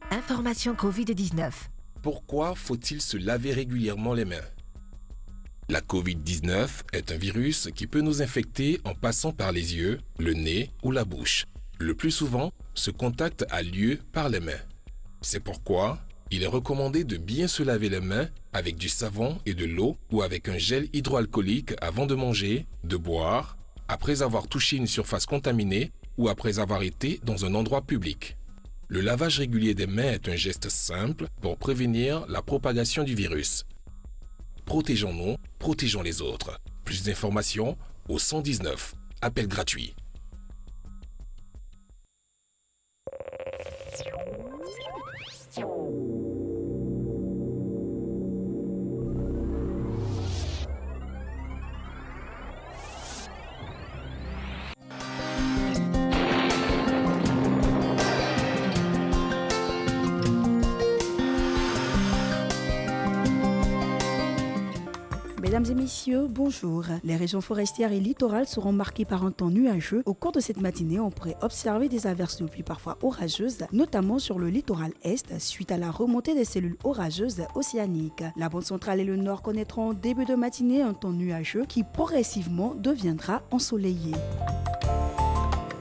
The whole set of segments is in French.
Information Covid-19. Pourquoi faut-il se laver régulièrement les mains? La Covid-19 est un virus qui peut nous infecter en passant par les yeux, le nez ou la bouche. Le plus souvent, ce contact a lieu par les mains. C'est pourquoi il est recommandé de bien se laver les mains avec du savon et de l'eau ou avec un gel hydroalcoolique avant de manger, de boire, après avoir touché une surface contaminée ou après avoir été dans un endroit public. Le lavage régulier des mains est un geste simple pour prévenir la propagation du virus. Protégeons-nous, protégeons les autres. Plus d'informations au 119. Appel gratuit. Mesdames et messieurs, bonjour. Les régions forestières et littorales seront marquées par un temps nuageux. Au cours de cette matinée, on pourrait observer des averses de pluie parfois orageuses, notamment sur le littoral est, suite à la remontée des cellules orageuses océaniques. La bande centrale et le nord connaîtront en début de matinée un temps nuageux qui progressivement deviendra ensoleillé.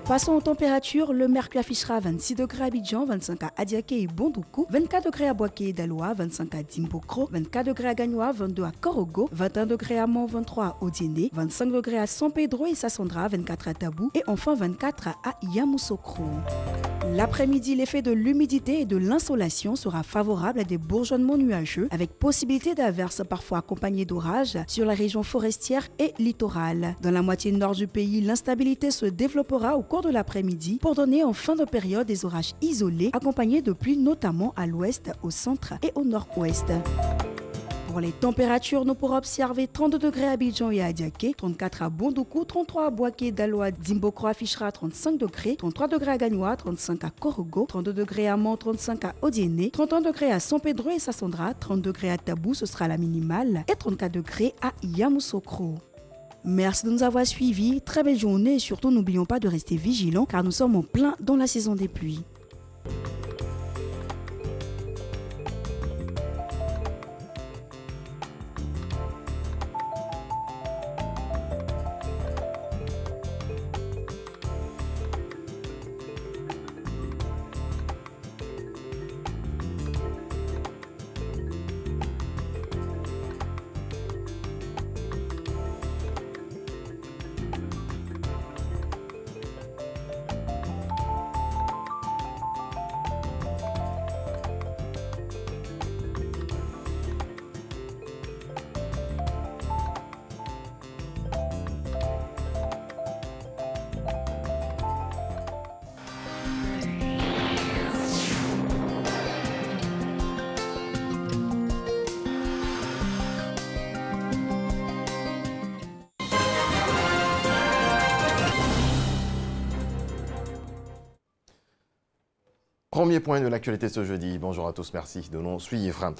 Passons aux températures, le mercure affichera 26 degrés à Abidjan, 25 à Adiaké et Bondoukou, 24 degrés à Boaké et Daloa, 25 à Dimbokro, 24 degrés à Gagnoa, 22 à Korogo, 21 degrés à Mont, 23 à Odiéné, 25 degrés à San Pedro et Sassandra, 24 à Tabou et enfin 24 à Yamoussoukro. L'après-midi, l'effet de l'humidité et de l'insolation sera favorable à des bourgeonnements nuageux avec possibilité d'averses parfois accompagnées d'orages sur la région forestière et littorale. Dans la moitié nord du pays, l'instabilité se développera au cours de l'après-midi pour donner en fin de période des orages isolés accompagnés de pluies notamment à l'ouest, au centre et au nord-ouest. Pour les températures, nous pourrons observer 32 degrés à Abidjan et à Adiaké, 34 à Bondoukou, 33 à Boaké, Daloa, Dimbokro affichera 35 degrés, 33 degrés à Gagnoa, 35 à Korogo, 32 degrés à Mont, 35 à Odiéné, 31 degrés à San Pedro et Sassandra, 30 degrés à Tabou, ce sera la minimale, et 34 degrés à Yamoussoukro. Merci de nous avoir suivis, très belle journée et surtout n'oublions pas de rester vigilants car nous sommes en plein dans la saison des pluies. Premier point de l'actualité ce jeudi. Bonjour à tous, merci de nous suivre.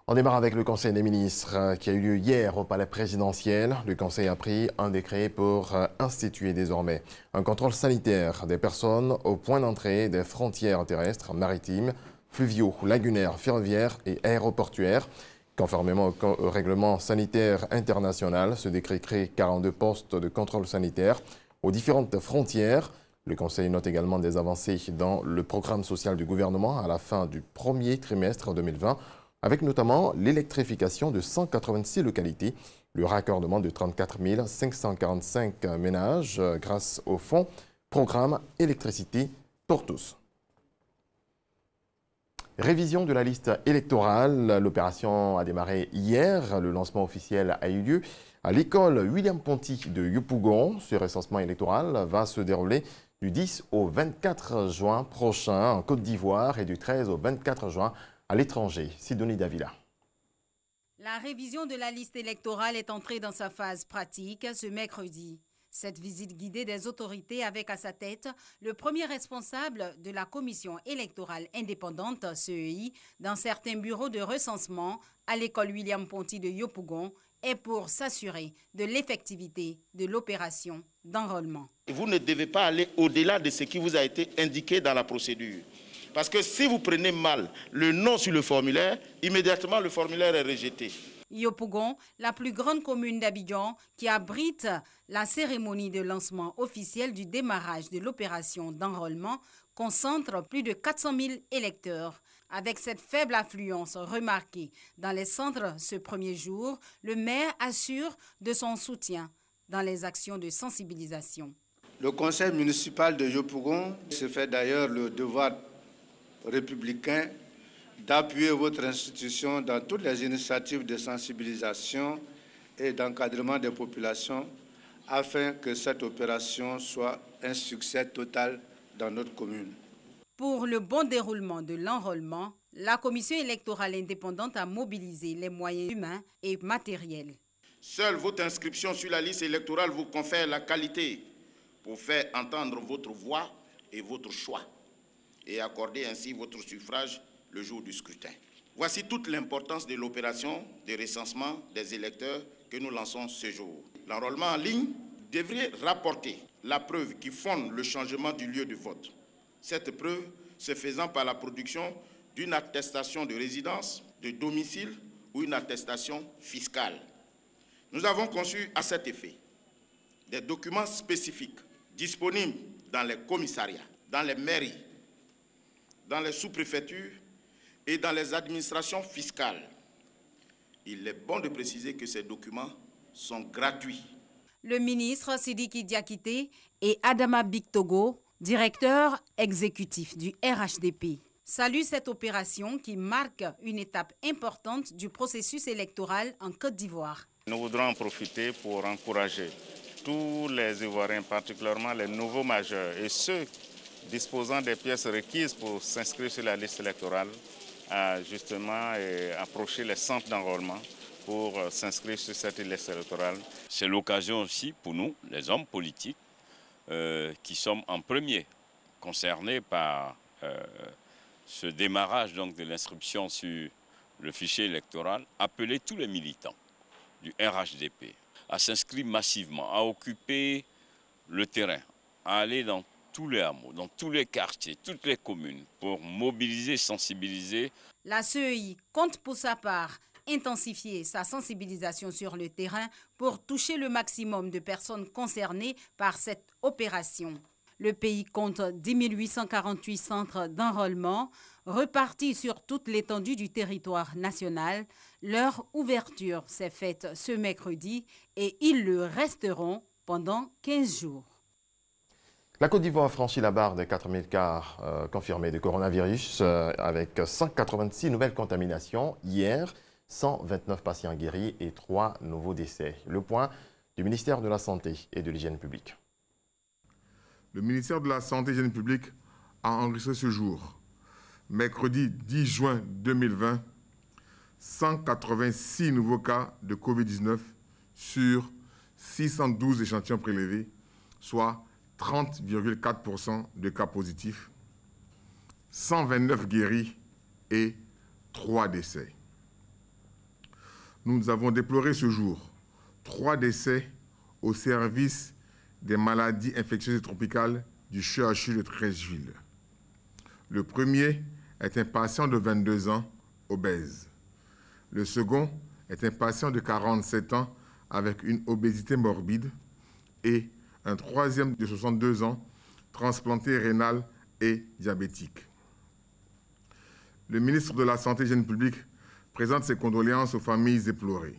On démarre avec le Conseil des ministres qui a eu lieu hier au palais présidentiel. Le Conseil a pris un décret pour instituer désormais un contrôle sanitaire des personnes au point d'entrée des frontières terrestres, maritimes, fluviaux, lagunaires, ferroviaires et aéroportuaires. Conformément au règlement sanitaire international, ce décret crée 42 postes de contrôle sanitaire aux différentes frontières. Le Conseil note également des avancées dans le programme social du gouvernement à la fin du premier trimestre 2020, avec notamment l'électrification de 186 localités, le raccordement de 34 545 ménages grâce au fonds Programme électricité pour tous. Révision de la liste électorale. L'opération a démarré hier. Le lancement officiel a eu lieu à l'école William Ponty de Yopougon. Ce recensement électoral va se dérouler du 10 au 24 juin prochain en Côte d'Ivoire et du 13 au 24 juin à l'étranger. Sidonie Davila. La révision de la liste électorale est entrée dans sa phase pratique ce mercredi. Cette visite guidée des autorités avec à sa tête le premier responsable de la commission électorale indépendante, CEI, dans certains bureaux de recensement à l'école William-Ponty de Yopougon est pour s'assurer de l'effectivité de l'opération d'enrôlement. Vous ne devez pas aller au-delà de ce qui vous a été indiqué dans la procédure. Parce que si vous prenez mal le nom sur le formulaire, immédiatement le formulaire est rejeté. Yopougon, la plus grande commune d'Abidjan, qui abrite la cérémonie de lancement officiel du démarrage de l'opération d'enrôlement, concentre plus de 400 000 électeurs. Avec cette faible affluence remarquée dans les centres ce premier jour, le maire assure de son soutien dans les actions de sensibilisation. Le conseil municipal de Yopougon se fait d'ailleurs le devoir républicain d'appuyer votre institution dans toutes les initiatives de sensibilisation et d'encadrement des populations afin que cette opération soit un succès total dans notre commune. Pour le bon déroulement de l'enrôlement, la commission électorale indépendante a mobilisé les moyens humains et matériels. Seule votre inscription sur la liste électorale vous confère la qualité pour faire entendre votre voix et votre choix et accorder ainsi votre suffrage le jour du scrutin. Voici toute l'importance de l'opération de recensement des électeurs que nous lançons ce jour. L'enrôlement en ligne devrait rapporter la preuve qui fonde le changement du lieu de vote. Cette preuve se faisant par la production d'une attestation de résidence, de domicile ou une attestation fiscale. Nous avons conçu à cet effet des documents spécifiques disponibles dans les commissariats, dans les mairies, dans les sous-préfectures et dans les administrations fiscales. Il est bon de préciser que ces documents sont gratuits. Le ministre Sidiki Diakité et Adama Bictogo, directeur exécutif du RHDP, saluent cette opération qui marque une étape importante du processus électoral en Côte d'Ivoire. Nous voudrons en profiter pour encourager tous les Ivoiriens, particulièrement les nouveaux majeurs et ceux disposant des pièces requises pour s'inscrire sur la liste électorale, à justement approcher les centres d'enrôlement pour s'inscrire sur cette liste électorale. C'est l'occasion aussi pour nous, les hommes politiques, qui sommes en premier concernés par ce démarrage donc, de l'inscription sur le fichier électoral, appeler tous les militants du RHDP à s'inscrire massivement, à occuper le terrain, à aller dans tous les hameaux, dans tous les quartiers, toutes les communes, pour mobiliser, sensibiliser. La CEI compte pour sa part intensifier sa sensibilisation sur le terrain pour toucher le maximum de personnes concernées par cette opération. Le pays compte 10 848 centres d'enrôlement repartis sur toute l'étendue du territoire national. Leur ouverture s'est faite ce mercredi et ils le resteront pendant 15 jours. La Côte d'Ivoire a franchi la barre des 4000 cas confirmés de coronavirus avec 186 nouvelles contaminations hier, 129 patients guéris et 3 nouveaux décès. Le point du ministère de la Santé et de l'Hygiène publique. Le ministère de la Santé et de l'Hygiène publique a enregistré ce jour, mercredi 10 juin 2020, 186 nouveaux cas de Covid-19 sur 612 échantillons prélevés, soit 30,4% de cas positifs, 129 guéris et 3 décès. Nous avons déploré ce jour 3 décès au service des maladies infectieuses et tropicales du CHU de Treichville. Le premier est un patient de 22 ans, obèse. Le second est un patient de 47 ans avec une obésité morbide et un troisième de 62 ans, transplanté rénal et diabétique. Le ministre de la Santé et de l'Hygiène publique présente ses condoléances aux familles éplorées.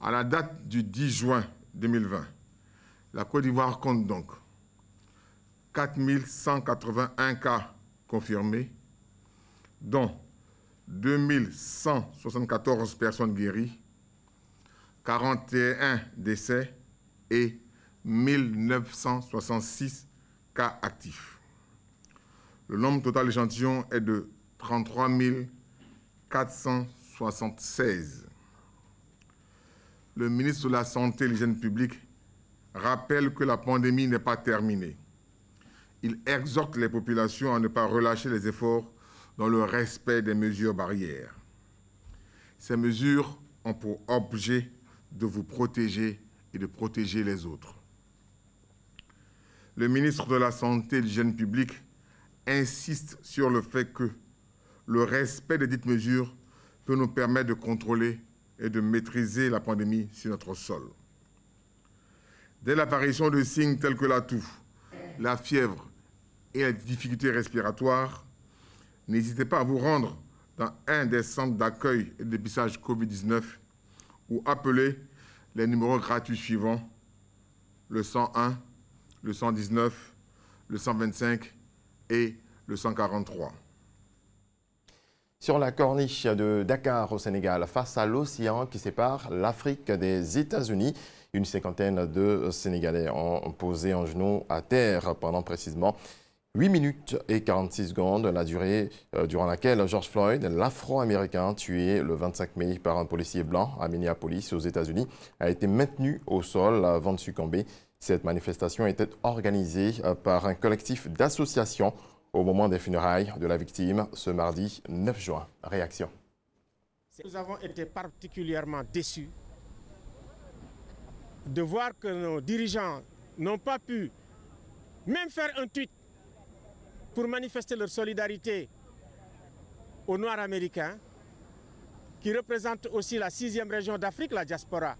À la date du 10 juin 2020, la Côte d'Ivoire compte donc 4 181 cas confirmés, dont 2 174 personnes guéries, 41 décès et 1966 cas actifs. Le nombre total d'échantillons est de 33 476. Le ministre de la Santé et de l'Hygiène publique rappelle que la pandémie n'est pas terminée. Il exhorte les populations à ne pas relâcher les efforts dans le respect des mesures barrières. Ces mesures ont pour objet de vous protéger et de protéger les autres. Le ministre de la Santé et de l'Hygiène publique insiste sur le fait que le respect des dites mesures peut nous permettre de contrôler et de maîtriser la pandémie sur notre sol. Dès l'apparition de signes tels que la toux, la fièvre et les difficultés respiratoires, n'hésitez pas à vous rendre dans un des centres d'accueil et de dépistage Covid-19 ou appeler les numéros gratuits suivants, le 101, le 119, le 125 et le 143. Sur la corniche de Dakar au Sénégal, face à l'océan qui sépare l'Afrique des États-Unis, une cinquantaine de Sénégalais ont posé un genou à terre pendant précisément 8 minutes et 46 secondes, la durée durant laquelle George Floyd, l'Afro-Américain tué le 25 mai par un policier blanc à Minneapolis aux États-Unis, a été maintenu au sol avant de succomber. Cette manifestation était organisée par un collectif d'associations au moment des funérailles de la victime ce mardi 9 juin. Réaction. Nous avons été particulièrement déçus de voir que nos dirigeants n'ont pas pu même faire un tweet pour manifester leur solidarité aux Noirs américains, qui représentent aussi la 6e région d'Afrique, la diaspora.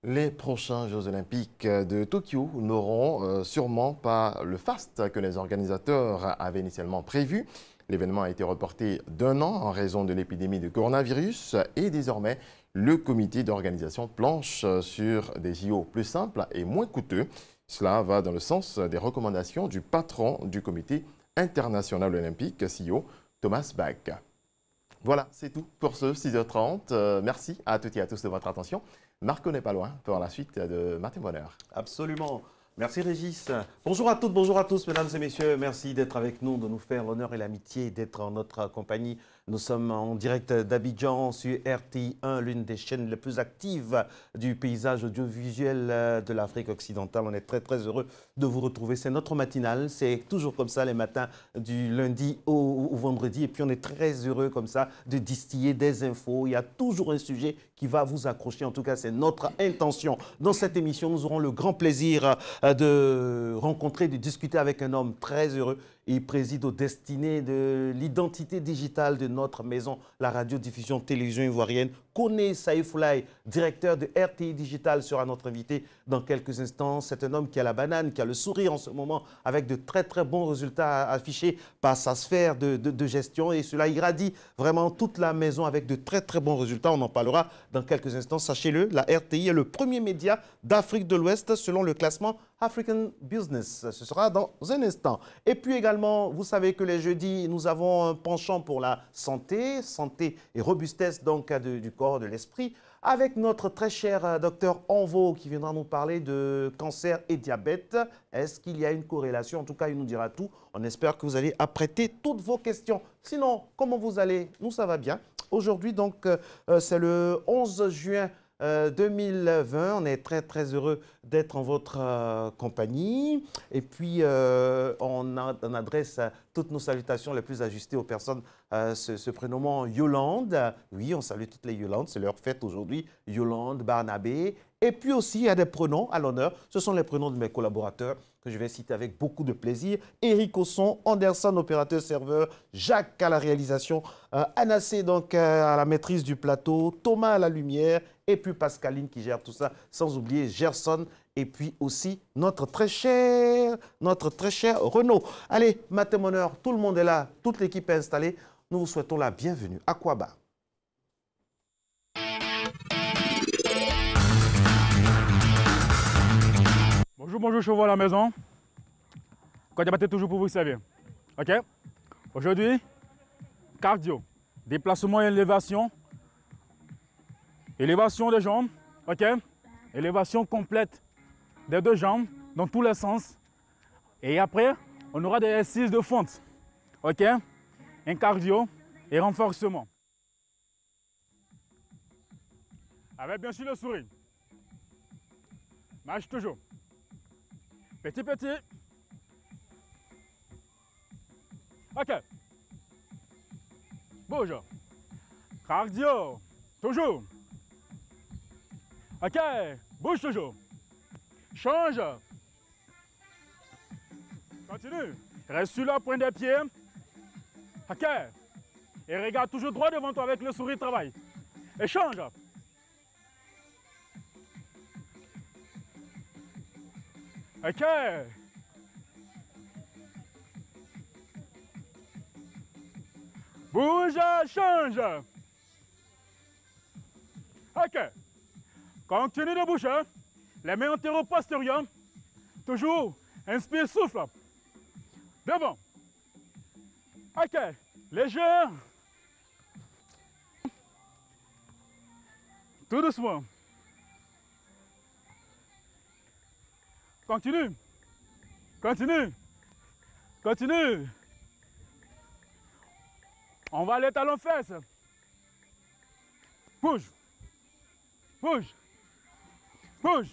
Les prochains Jeux Olympiques de Tokyo n'auront sûrement pas le faste que les organisateurs avaient initialement prévu. L'événement a été reporté d'1 an en raison de l'épidémie de coronavirus et désormais, le comité d'organisation planche sur des JO plus simples et moins coûteux. Cela va dans le sens des recommandations du patron du comité international olympique, CEO, Thomas Bach. Voilà, c'est tout pour ce 6h30. Merci à toutes et à tous de votre attention. Marco n'est pas loin pour la suite de Matin Bonheur. Absolument. Merci Régis. Bonjour à toutes, bonjour à tous, mesdames et messieurs. Merci d'être avec nous, de nous faire l'honneur et l'amitié d'être en notre compagnie. Nous sommes en direct d'Abidjan sur RTI1, l'une des chaînes les plus actives du paysage audiovisuel de l'Afrique occidentale. On est très très heureux de vous retrouver. C'est notre matinale, c'est toujours comme ça les matins du lundi au vendredi. Et puis on est très heureux comme ça de distiller des infos. Il y a toujours un sujet qui va vous accrocher. En tout cas, c'est notre intention. Dans cette émission, nous aurons le grand plaisir de rencontrer, de discuter avec un homme très heureux. Il préside aux destinées de l'identité digitale de notre maison, la radiodiffusion télévision ivoirienne. Kone Saïfoulaye, directeur de RTI Digital, sera notre invité dans quelques instants. C'est un homme qui a la banane, qui a le sourire en ce moment, avec de très très bons résultats affichés par sa sphère de gestion. Et cela irradie vraiment toute la maison avec de très très bons résultats. On en parlera dans quelques instants. Sachez-le, la RTI est le premier média d'Afrique de l'Ouest selon le classement African Business. Ce sera dans un instant. Et puis également, vous savez que les jeudis, nous avons un penchant pour la santé et robustesse donc du corps, de l'esprit, avec notre très cher docteur Anvo qui viendra nous parler de cancer et diabète. Est-ce qu'il y a une corrélation? En tout cas, il nous dira tout. On espère que vous allez apprêter toutes vos questions. Sinon, comment vous allez? Nous, ça va bien. Aujourd'hui, donc, c'est le 11 juin 2020, on est très très heureux d'être en votre compagnie et puis on adresse toutes nos salutations les plus ajustées aux personnes se prénommant Yolande. Oui, on salue toutes les Yolandes, c'est leur fête aujourd'hui. Yolande, Barnabé. Et puis aussi, il y a des prénoms à l'honneur. Ce sont les prénoms de mes collaborateurs que je vais citer avec beaucoup de plaisir. Éric Osson, Anderson, opérateur serveur, Jacques à la réalisation, Anassé donc à la maîtrise du plateau, Thomas à la lumière et puis Pascaline qui gère tout ça, sans oublier Gerson et puis aussi notre très cher Renaud. Allez, Matin Bonheur, tout le monde est là, toute l'équipe est installée. Nous vous souhaitons la bienvenue. Aquaba. Bonjour, je vous vois à la maison. Quand il toujours pour vous servir. OK? Aujourd'hui, cardio, déplacement et élévation. Élévation des jambes. OK? Élévation complète des deux jambes dans tous les sens. Et après, on aura des exercices de fente. OK? Un cardio et renforcement. Avec bien sûr le sourire. Marche toujours. Petit, petit. Ok. Bouge. Cardio. Toujours. Ok. Bouge toujours. Change. Continue. Reste sur la pointe des pieds. Ok. Et regarde toujours droit devant toi avec le sourire travail. Et change. Ok. Bouge, change. Ok. Continue de bouger. Les mains antéro-postérieures. Toujours. Inspire, souffle. Devant. Ok. Léger. Tout doucement. Continue. Continue. Continue. On va aller talon-fesse. Bouge. Bouge. Bouge.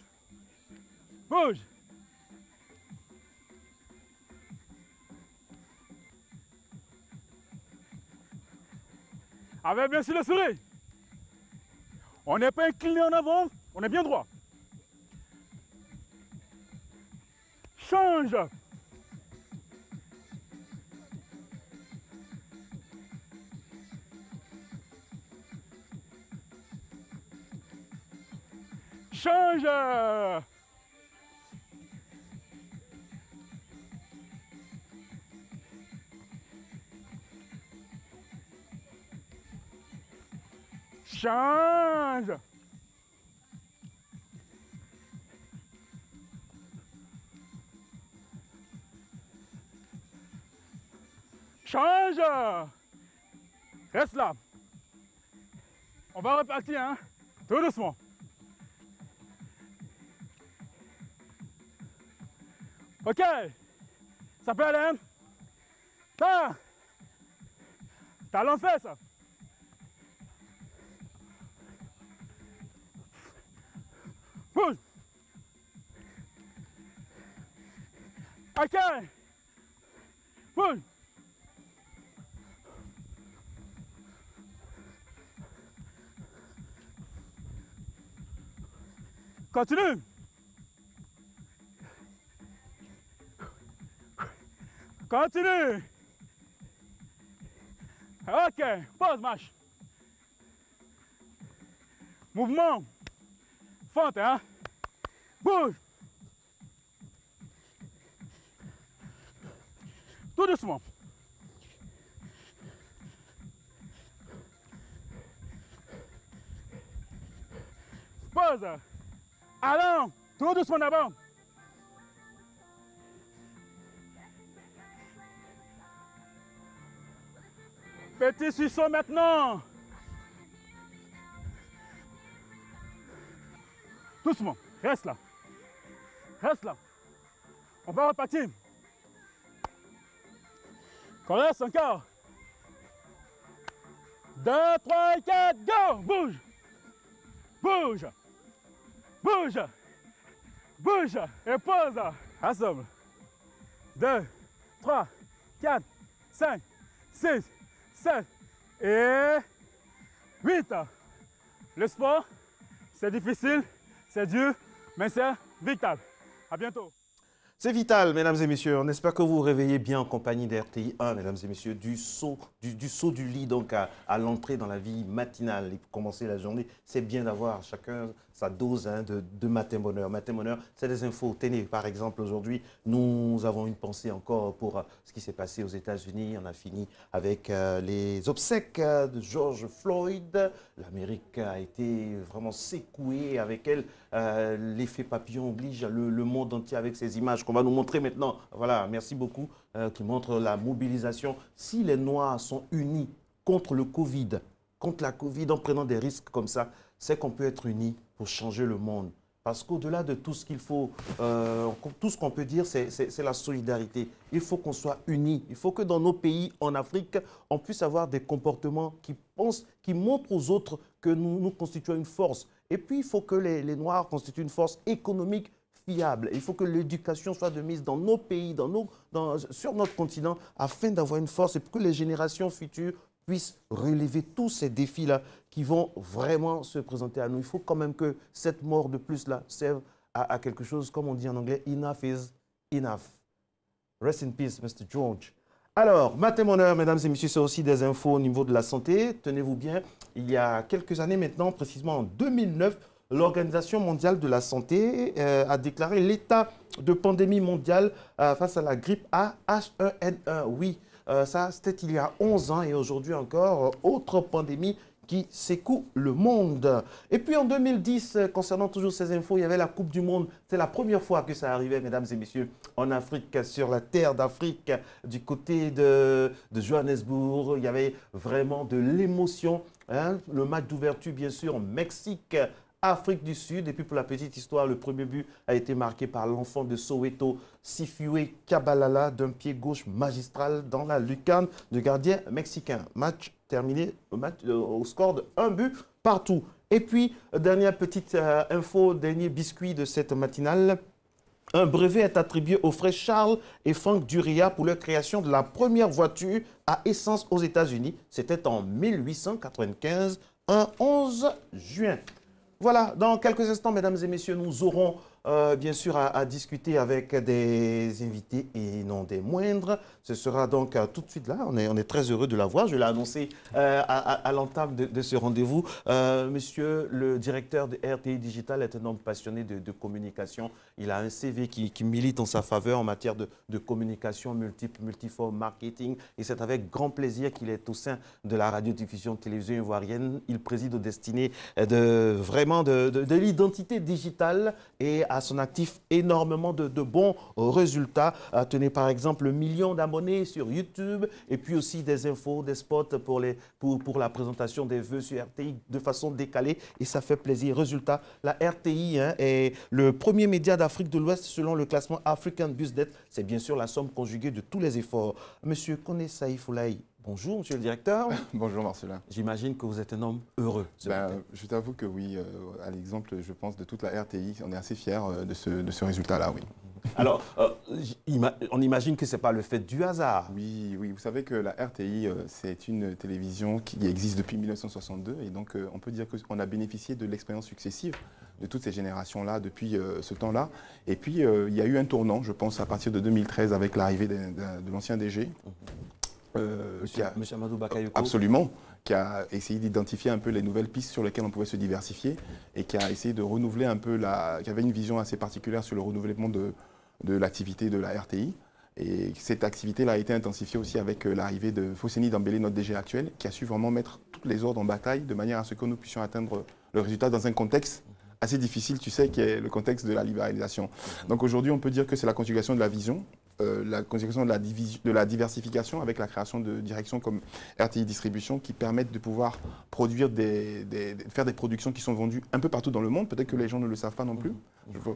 Bouge. Avec bien sûr le sourire. On n'est pas incliné en avant, on est bien droit. Change. Change. Change. Change. Reste là. On va repartir, hein. Tout doucement. Ok. Ça peut aller, hein. Talon-fesse. Bouge. Ok. Bouge. Continue. Continue. Ok. Pause, marche. Mouvement. Fente, hein. Bouge. Tout doucement. Pause. Allons. Tout doucement d'abord. Petit suçon maintenant. Doucement, reste là. Reste là. On va repartir. On reste encore. 2, 3, 4, go! Bouge. Bouge. Bouge. Bouge. Et pause. Assemble. 2, 3, 4, 5, 6, 7 et 8. Le sport, c'est difficile. C'est dur, mais c'est vital. À bientôt. C'est vital, mesdames et messieurs. On espère que vous vous réveillez bien en compagnie d'RTI 1, mesdames et messieurs, du saut du lit donc à l'entrée dans la vie matinale et pour commencer la journée. C'est bien d'avoir chacun sa dose de matin bonheur. Matin bonheur, c'est des infos. Tenez, par exemple, aujourd'hui, nous avons une pensée encore pour ce qui s'est passé aux États-Unis. On a fini avec les obsèques de George Floyd. L'Amérique a été vraiment secouée avec elle. L'effet papillon oblige le monde entier avec ces images qu'on va nous montrer maintenant. Voilà, merci beaucoup, qui montrent la mobilisation. Si les Noirs sont unis contre le Covid, contre la Covid, en prenant des risques comme ça, c'est qu'on peut être unis pour changer le monde. Parce qu'au-delà de tout ce qu'il faut, tout ce qu'on peut dire, c'est la solidarité. Il faut qu'on soit unis. Il faut que dans nos pays, en Afrique, on puisse avoir des comportements qui montrent aux autres que nous constituons une force. Et puis, il faut que les Noirs constituent une force économique fiable. Il faut que l'éducation soit de mise dans nos pays, sur notre continent, afin d'avoir une force et pour que les générations futures puissent relever tous ces défis-là qui vont vraiment se présenter à nous. Il faut quand même que cette mort de plus-là serve à quelque chose, comme on dit en anglais, enough is enough. Rest in peace, Mr. George. Alors, matin mon heure, mesdames et messieurs, c'est aussi des infos au niveau de la santé. Tenez-vous bien, il y a quelques années maintenant, précisément en 2009, l'Organisation mondiale de la santé a déclaré l'état de pandémie mondiale face à la grippe A H1N1. Oui, ça c'était il y a 11 ans et aujourd'hui encore, autre pandémie qui secoue le monde. Et puis en 2010, concernant toujours ces infos, il y avait la Coupe du Monde. C'est la première fois que ça arrivait, mesdames et messieurs, en Afrique, sur la terre d'Afrique, du côté de Johannesburg. Il y avait vraiment de l'émotion. Hein? Le match d'ouverture, bien sûr, Mexique, Afrique du Sud. Et puis pour la petite histoire, le premier but a été marqué par l'enfant de Soweto, Sifue Kabalala, d'un pied gauche magistral dans la lucarne du gardien mexicain. Match terminé au score de 1 but partout. Et puis, dernière petite info, dernier biscuit de cette matinale. Un brevet est attribué aux frères Charles et Frank Duria pour leur création de la première voiture à essence aux États-Unis. C'était en 1895, un 11 juin. Voilà, dans quelques instants, mesdames et messieurs, nous aurons bien sûr à discuter avec des invités et non des moindres. Ce sera donc tout de suite là, on est très heureux de l'avoir. Je l'ai annoncé à l'entame de ce rendez-vous. Monsieur le directeur de RTI Digital est un homme passionné de communication. Il a un CV qui milite en sa faveur en matière de communication multiforme, marketing. Et c'est avec grand plaisir qu'il est au sein de la radiodiffusion télévision ivoirienne. Il préside aux destinées de l'identité digitale et à son actif énormément de bons résultats. Tenez par exemple 1 million d'abonnés sur YouTube et puis aussi des infos, des spots pour la présentation des vœux sur RTI de façon décalée et ça fait plaisir. Résultat, la RTI est le premier média d'Afrique de l'Ouest selon le classement African Business. C'est bien sûr la somme conjuguée de tous les efforts. Monsieur Kone Saïfoulaï, bonjour, monsieur le directeur. Bonjour, Marcelin. J'imagine que vous êtes un homme heureux. Je t'avoue que oui, à l'exemple, je pense, de toute la RTI, on est assez fiers de ce résultat-là, oui. Alors, on imagine que ce n'est pas le fait du hasard. Oui, vous savez que la RTI, c'est une télévision qui existe depuis 1962 et donc on peut dire qu'on a bénéficié de l'expérience successive de toutes ces générations-là depuis ce temps-là. Et puis, il y a eu un tournant, je pense, à partir de 2013 avec l'arrivée de l'ancien DG. Monsieur Amadou Bakayoko. Absolument, qui a essayé d'identifier un peu les nouvelles pistes sur lesquelles on pouvait se diversifier et qui a essayé de renouveler un peu qui avait une vision assez particulière sur le renouvellement de l'activité de la RTI. Et cette activité-là a été intensifiée aussi avec l'arrivée de Fosséni Dambélé, notre DG actuel, qui a su vraiment mettre toutes les ordres en bataille de manière à ce que nous puissions atteindre le résultat dans un contexte assez difficile, tu sais, qui est le contexte de la libéralisation. Donc aujourd'hui, on peut dire que c'est la conjugation de la vision, la conjugation de la diversification avec la création de directions comme RTI Distribution qui permettent de pouvoir produire faire des productions qui sont vendues un peu partout dans le monde. Peut-être que les gens ne le savent pas non plus.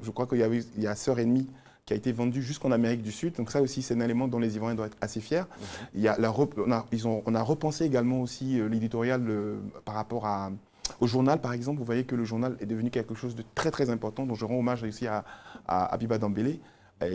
Je crois qu'il y a Sœur Ennemie qui a été vendue jusqu'en Amérique du Sud. Donc ça aussi, c'est un élément dont les Ivoiriens doivent être assez fiers. Il y a on a repensé également aussi l'éditorial par rapport au journal, par exemple. Vous voyez que le journal est devenu quelque chose de très très important, dont je rends hommage aussi à Abiba Dambélé,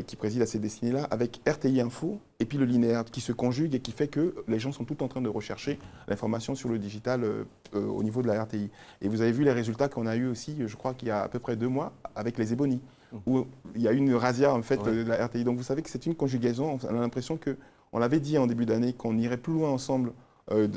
qui préside à ces destinées-là, avec RTI Info et puis le linéaire qui se conjugue et qui fait que les gens sont tout en train de rechercher l'information sur le digital au niveau de la RTI. Et vous avez vu les résultats qu'on a eu aussi, je crois qu'il y a à peu près 2 mois, avec les Ebony, où il y a eu une razzia en fait de la RTI. Donc vous savez que c'est une conjugaison, on a l'impression qu'on l'avait dit en début d'année, qu'on irait plus loin ensemble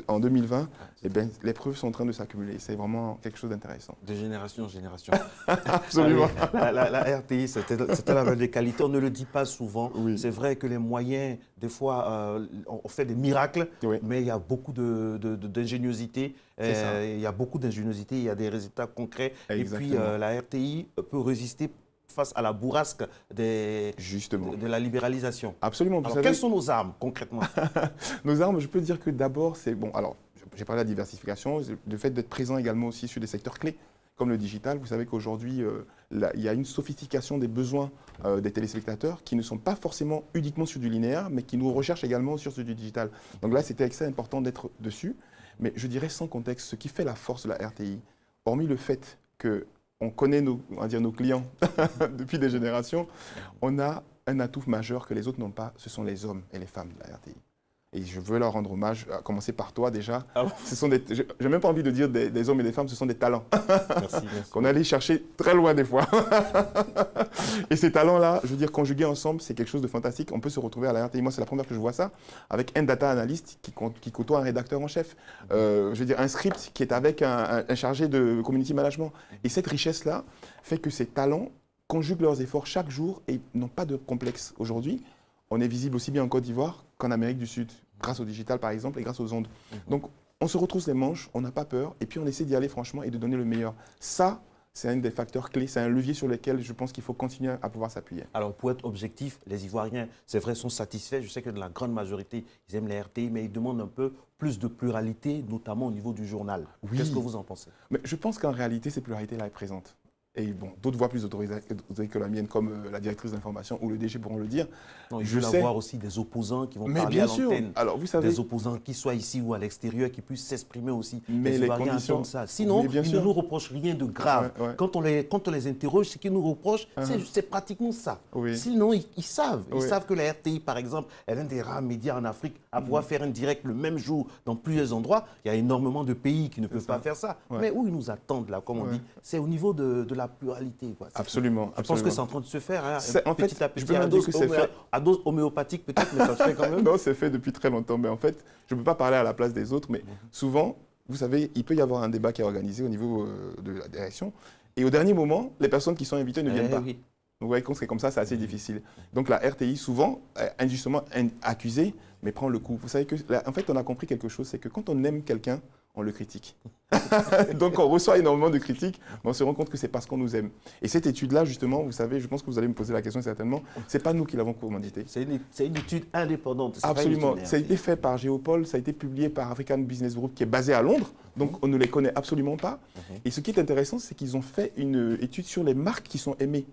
en 2020, eh bien, les preuves sont en train de s'accumuler. C'est vraiment quelque chose d'intéressant. De génération en génération. Absolument. La RTI, c'était la même des qualités. On ne le dit pas souvent. Oui. C'est vrai que les moyens, des fois, on fait des miracles, mais il y a beaucoup d'ingéniosité. Il y a beaucoup d'ingéniosité, il y a des résultats concrets. Exactement. Et puis, la RTI peut résister face à la bourrasque de la libéralisation. Absolument. Alors, quelles sont nos armes, concrètement? Nos armes, je peux dire que d'abord, c'est... Bon, alors, j'ai parlé de la diversification, le fait d'être présent également aussi sur des secteurs clés, comme le digital. Vous savez qu'aujourd'hui, il y a une sophistication des besoins des téléspectateurs qui ne sont pas forcément uniquement sur du linéaire, mais qui nous recherchent également sur du digital. Donc là, c'était extrêmement important d'être dessus. Mais je dirais sans contexte, ce qui fait la force de la RTI, hormis le fait qu'on connaît nos clients depuis des générations, on a un atout majeur que les autres n'ont pas, ce sont les hommes et les femmes de la RTI. Et je veux leur rendre hommage, à commencer par toi déjà. Ah bon, je n'ai même pas envie de dire des hommes et des femmes, ce sont des talents. Merci. Qu'on allait chercher très loin des fois. Et ces talents-là, je veux dire, conjugués ensemble, c'est quelque chose de fantastique. On peut se retrouver à la RTI. Moi, c'est la première fois que je vois ça, avec un data analyst qui côtoie un rédacteur en chef. Je veux dire, un script qui est avec un chargé de community management. Et cette richesse-là fait que ces talents conjuguent leurs efforts chaque jour et n'ont pas de complexe. Aujourd'hui, on est visible aussi bien en Côte d'Ivoire qu'en Amérique du Sud, grâce au digital par exemple et grâce aux ondes. Donc on se retrousse les manches, on n'a pas peur et puis on essaie d'y aller franchement et de donner le meilleur. Ça, c'est un des facteurs clés, c'est un levier sur lequel je pense qu'il faut continuer à pouvoir s'appuyer. Alors pour être objectif, les Ivoiriens, c'est vrai, sont satisfaits. Je sais que de la grande majorité, ils aiment les RTI, mais ils demandent un peu plus de pluralité, notamment au niveau du journal. Oui. Qu'est-ce que vous en pensez? Mais je pense qu'en réalité, cette pluralité-là est présente. Et bon, d'autres voix plus autorisées que la mienne, comme la directrice d'information ou le DG pourront le dire. Non, il faut avoir aussi des opposants qui vont parler à l'antenne. Alors, vous savez, des opposants qui soient ici ou à l'extérieur, qui puissent s'exprimer aussi. Mais les conditions, ça. Sinon, ils ne nous reprochent rien de grave. Ouais, ouais. Quand on les interroge, ce qu'ils nous reprochent, c'est pratiquement ça. Oui. Sinon, ils savent. Ils savent que la RTI, par exemple, est l'un des rares médias en Afrique à pouvoir faire un direct le même jour dans plusieurs endroits. Il y a énormément de pays qui ne peuvent pas faire ça. Ouais. Mais où ils nous attendent, là, comme on dit, c'est au niveau de la pluralité. Quoi. Absolument. Je pense que c'est en train de se faire. Hein, en fait, je peux même dire que c'est fait. À dose homéopathique peut-être, mais ça se fait quand même. Non, c'est fait depuis très longtemps. Mais en fait, je ne peux pas parler à la place des autres, mais souvent, vous savez, il peut y avoir un débat qui est organisé au niveau de la direction. Et au dernier moment, les personnes qui sont invitées ne viennent pas. Oui. Vous voyez, quand c'est comme ça, c'est assez difficile. Donc la RTI, souvent, injustement accusée, mais prend le coup. Vous savez que, en fait, on a compris quelque chose, c'est que quand on aime quelqu'un, on le critique. Donc on reçoit énormément de critiques, mais on se rend compte que c'est parce qu'on nous aime. Et cette étude-là, justement, vous savez, je pense que vous allez me poser la question certainement, c'est pas nous qui l'avons commanditée. C'est une étude indépendante. Absolument. Ça a été fait par Géopol, ça a été publié par African Business Group, qui est basé à Londres, donc on ne les connaît absolument pas. Et ce qui est intéressant, c'est qu'ils ont fait une étude sur les marques qui sont aimées.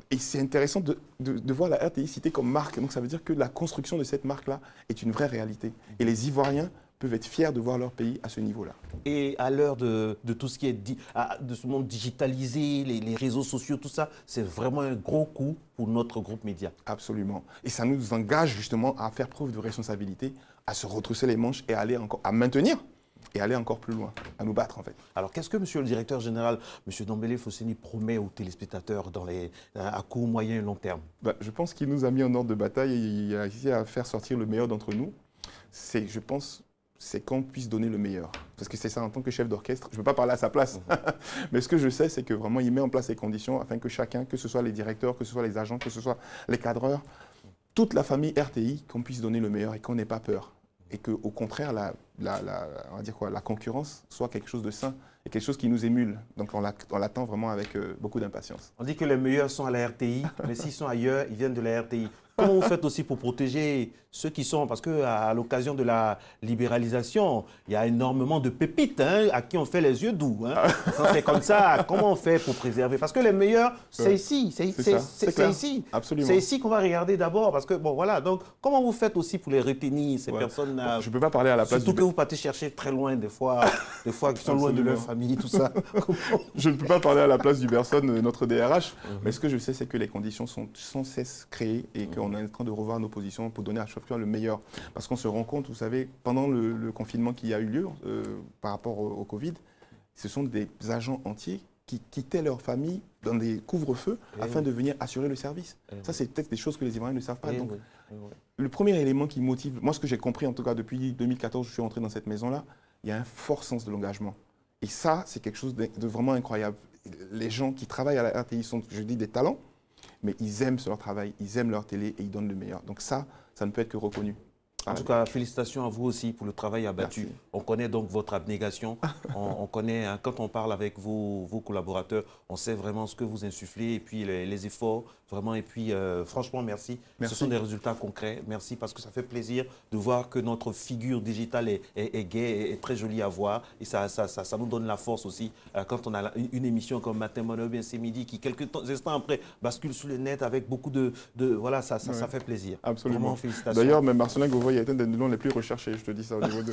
Et c'est intéressant de voir la RTI citée comme marque. Donc ça veut dire que la construction de cette marque-là est une vraie réalité. Et les Ivoiriens peuvent être fiers de voir leur pays à ce niveau-là. Et à l'heure de tout ce qui est de ce monde digitalisé, les réseaux sociaux, tout ça, c'est vraiment un gros coup pour notre groupe média. Absolument. Et ça nous engage justement à faire preuve de responsabilité, à se retrousser les manches et à maintenir et aller encore plus loin, à nous battre en fait. Alors qu'est-ce que monsieur le directeur général, monsieur Dambélé Fosseni, promet aux téléspectateurs à court, moyen et long terme? Je pense qu'il nous a mis en ordre de bataille et il a réussi à faire sortir le meilleur d'entre nous. Je pense, c'est qu'on puisse donner le meilleur. Parce que c'est ça, en tant que chef d'orchestre, je ne peux pas parler à sa place. Mais ce que je sais, c'est que vraiment, il met en place les conditions afin que chacun, que ce soit les directeurs, que ce soit les agents, que ce soit les cadreurs, toute la famille RTI, qu'on puisse donner le meilleur et qu'on n'ait pas peur. Et qu'au contraire, on va dire quoi, la concurrence soit quelque chose de sain et quelque chose qui nous émule. Donc on l'attend vraiment avec beaucoup d'impatience. On dit que les meilleurs sont à la RTI, mais s'ils sont ailleurs, ils viennent de la RTI. Comment vous faites aussi pour protéger ceux qui sont... Parce qu'à l'occasion de la libéralisation, il y a énormément de pépites à qui on fait les yeux doux. Quand c'est comme ça, comment on fait pour préserver? Parce que les meilleurs, c'est ici. C'est ici. Absolument. C'est ici qu'on va regarder d'abord. Parce que, bon, voilà. Donc, comment vous faites aussi pour les retenir, ces personnes-là? Je ne peux pas parler à la place... Surtout que vous partez chercher très loin, des fois qui sont loin de leur famille, tout ça. Je ne peux pas parler à la place du personne, notre DRH. Mais ce que je sais, c'est que les conditions sont sans cesse créées et qu'on est en train de revoir nos positions pour donner à chaque fois le meilleur. Parce qu'on se rend compte, vous savez, pendant le confinement qui a eu lieu par rapport au Covid, ce sont des agents entiers qui quittaient leur famille dans des couvre-feux afin de venir assurer le service. Ça, c'est peut-être des choses que les Ivoiriens ne savent pas. Donc, le premier élément qui motive, moi ce que j'ai compris en tout cas depuis 2014, je suis rentré dans cette maison-là, il y a un fort sens de l'engagement. Et ça, c'est quelque chose de vraiment incroyable. Les gens qui travaillent à la RTI sont, je dis, des talents, mais ils aiment leur travail, ils aiment leur télé et ils donnent le meilleur. Donc ça ne peut être que reconnu. En tout cas, félicitations à vous aussi pour le travail abattu. Merci. On connaît donc votre abnégation. on connaît, hein, quand on parle avec vos collaborateurs, on sait vraiment ce que vous insufflez et puis les efforts, vraiment. Et puis, franchement, merci. Ce sont des résultats concrets. Merci parce que ça fait plaisir de voir que notre figure digitale est gaie, est très jolie à voir. Et ça nous donne la force aussi quand on a une émission comme Matin Bonheur, bien c'est midi, qui quelques instants après bascule sur le net avec beaucoup voilà, ça fait plaisir. Absolument. Vraiment, félicitations. D'ailleurs, même Marcelin Gauvois est un des noms les plus recherchés, je te dis ça au niveau de...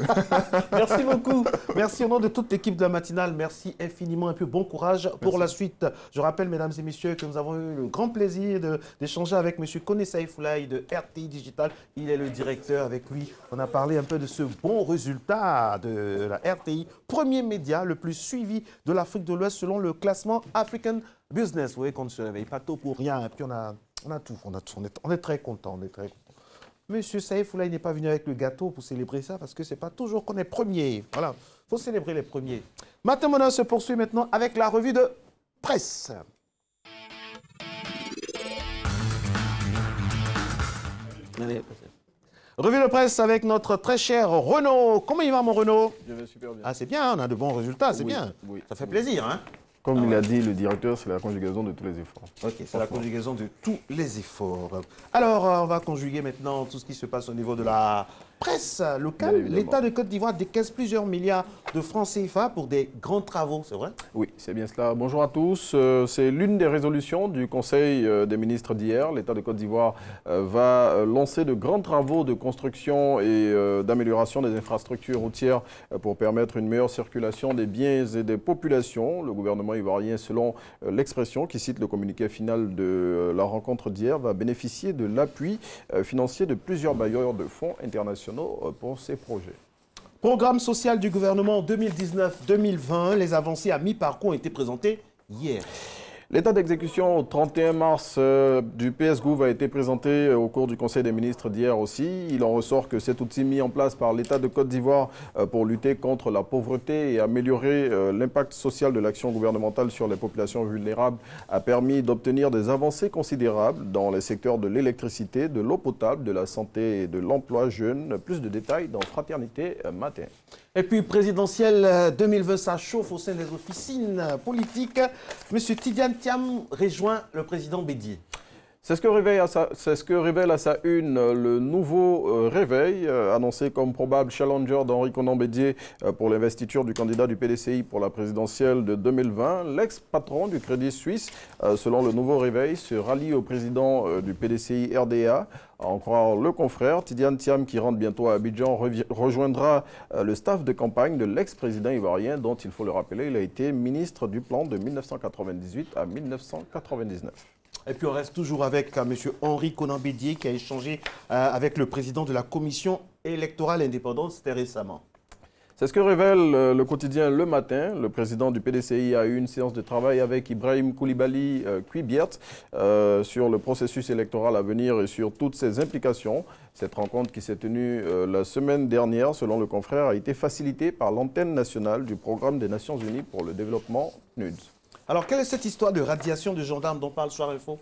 Merci beaucoup. Merci au nom de toute l'équipe de la matinale. Merci infiniment et puis bon courage pour la suite. Je rappelle, mesdames et messieurs, que nous avons eu le grand plaisir d'échanger avec M. Kone Saïfoulaye de RTI Digital. Il est le directeur. Avec lui, on a parlé un peu de ce bon résultat de la RTI, premier média le plus suivi de l'Afrique de l'Ouest selon le classement African Business. Vous voyez qu'on ne se réveille pas tôt pour rien. Et puis on a tout. On est très content. Monsieur Saïfoulaye n'est pas venu avec le gâteau pour célébrer ça parce que ce n'est pas toujours qu'on est premier. Voilà, il faut célébrer les premiers. Matin Bonheur se poursuit maintenant avec la revue de presse. Allez, revue de presse avec notre très cher Renaud. Comment il va, mon Renaud? Je vais super bien. Ah, c'est bien, on a de bons résultats, c'est bien. Oui. Ça fait plaisir, hein? Comme il a dit le directeur, c'est la conjugaison de tous les efforts. Ok, c'est la conjugaison de tous les efforts. Alors, on va conjuguer maintenant tout ce qui se passe au niveau de la presse locale. L'État de Côte d'Ivoire décaisse plusieurs milliards de francs CFA pour des grands travaux, c'est vrai? Oui, c'est bien cela. Bonjour à tous. C'est l'une des résolutions du Conseil des ministres d'hier. L'État de Côte d'Ivoire va lancer de grands travaux de construction et d'amélioration des infrastructures routières pour permettre une meilleure circulation des biens et des populations. Le gouvernement ivoirien, selon l'expression qui cite le communiqué final de la rencontre d'hier, va bénéficier de l'appui financier de plusieurs bailleurs de fonds internationaux pour ces projets. Programme social du gouvernement 2019-2020, les avancées à mi-parcours ont été présentées hier. L'état d'exécution au 31 mars du PS-Gouv a été présenté au cours du Conseil des ministres d'hier aussi. Il en ressort que cet outil mis en place par l'État de Côte d'Ivoire pour lutter contre la pauvreté et améliorer l'impact social de l'action gouvernementale sur les populations vulnérables a permis d'obtenir des avancées considérables dans les secteurs de l'électricité, de l'eau potable, de la santé et de l'emploi jeune. Plus de détails dans Fraternité Matin. Et puis, présidentielle 2020, ça chauffe au sein des officines politiques. Monsieur Tidiane Thiam rejoint le président Bédié. C'est ce que révèle à sa une le nouveau réveil, annoncé comme probable challenger d'Henri Konan Bédié pour l'investiture du candidat du PDCI pour la présidentielle de 2020. L'ex-patron du Crédit Suisse, selon le nouveau réveil, se rallie au président du PDCI RDA. À en croire le confrère, Tidiane Thiam, qui rentre bientôt à Abidjan, rejoindra le staff de campagne de l'ex-président ivoirien, dont, il faut le rappeler, il a été ministre du Plan de 1998 à 1999. Et puis on reste toujours avec M. Henri Konan Bédié qui a échangé avec le président de la commission électorale indépendante, c'était récemment. C'est ce que révèle le quotidien Le Matin. Le président du PDCI a eu une séance de travail avec Ibrahim Koulibaly Kuibiert sur le processus électoral à venir et sur toutes ses implications. Cette rencontre qui s'est tenue la semaine dernière, selon le confrère, a été facilitée par l'antenne nationale du Programme des Nations Unies pour le développement PNUD. Alors, quelle est cette histoire de radiation de gendarmes dont parle Soir Info?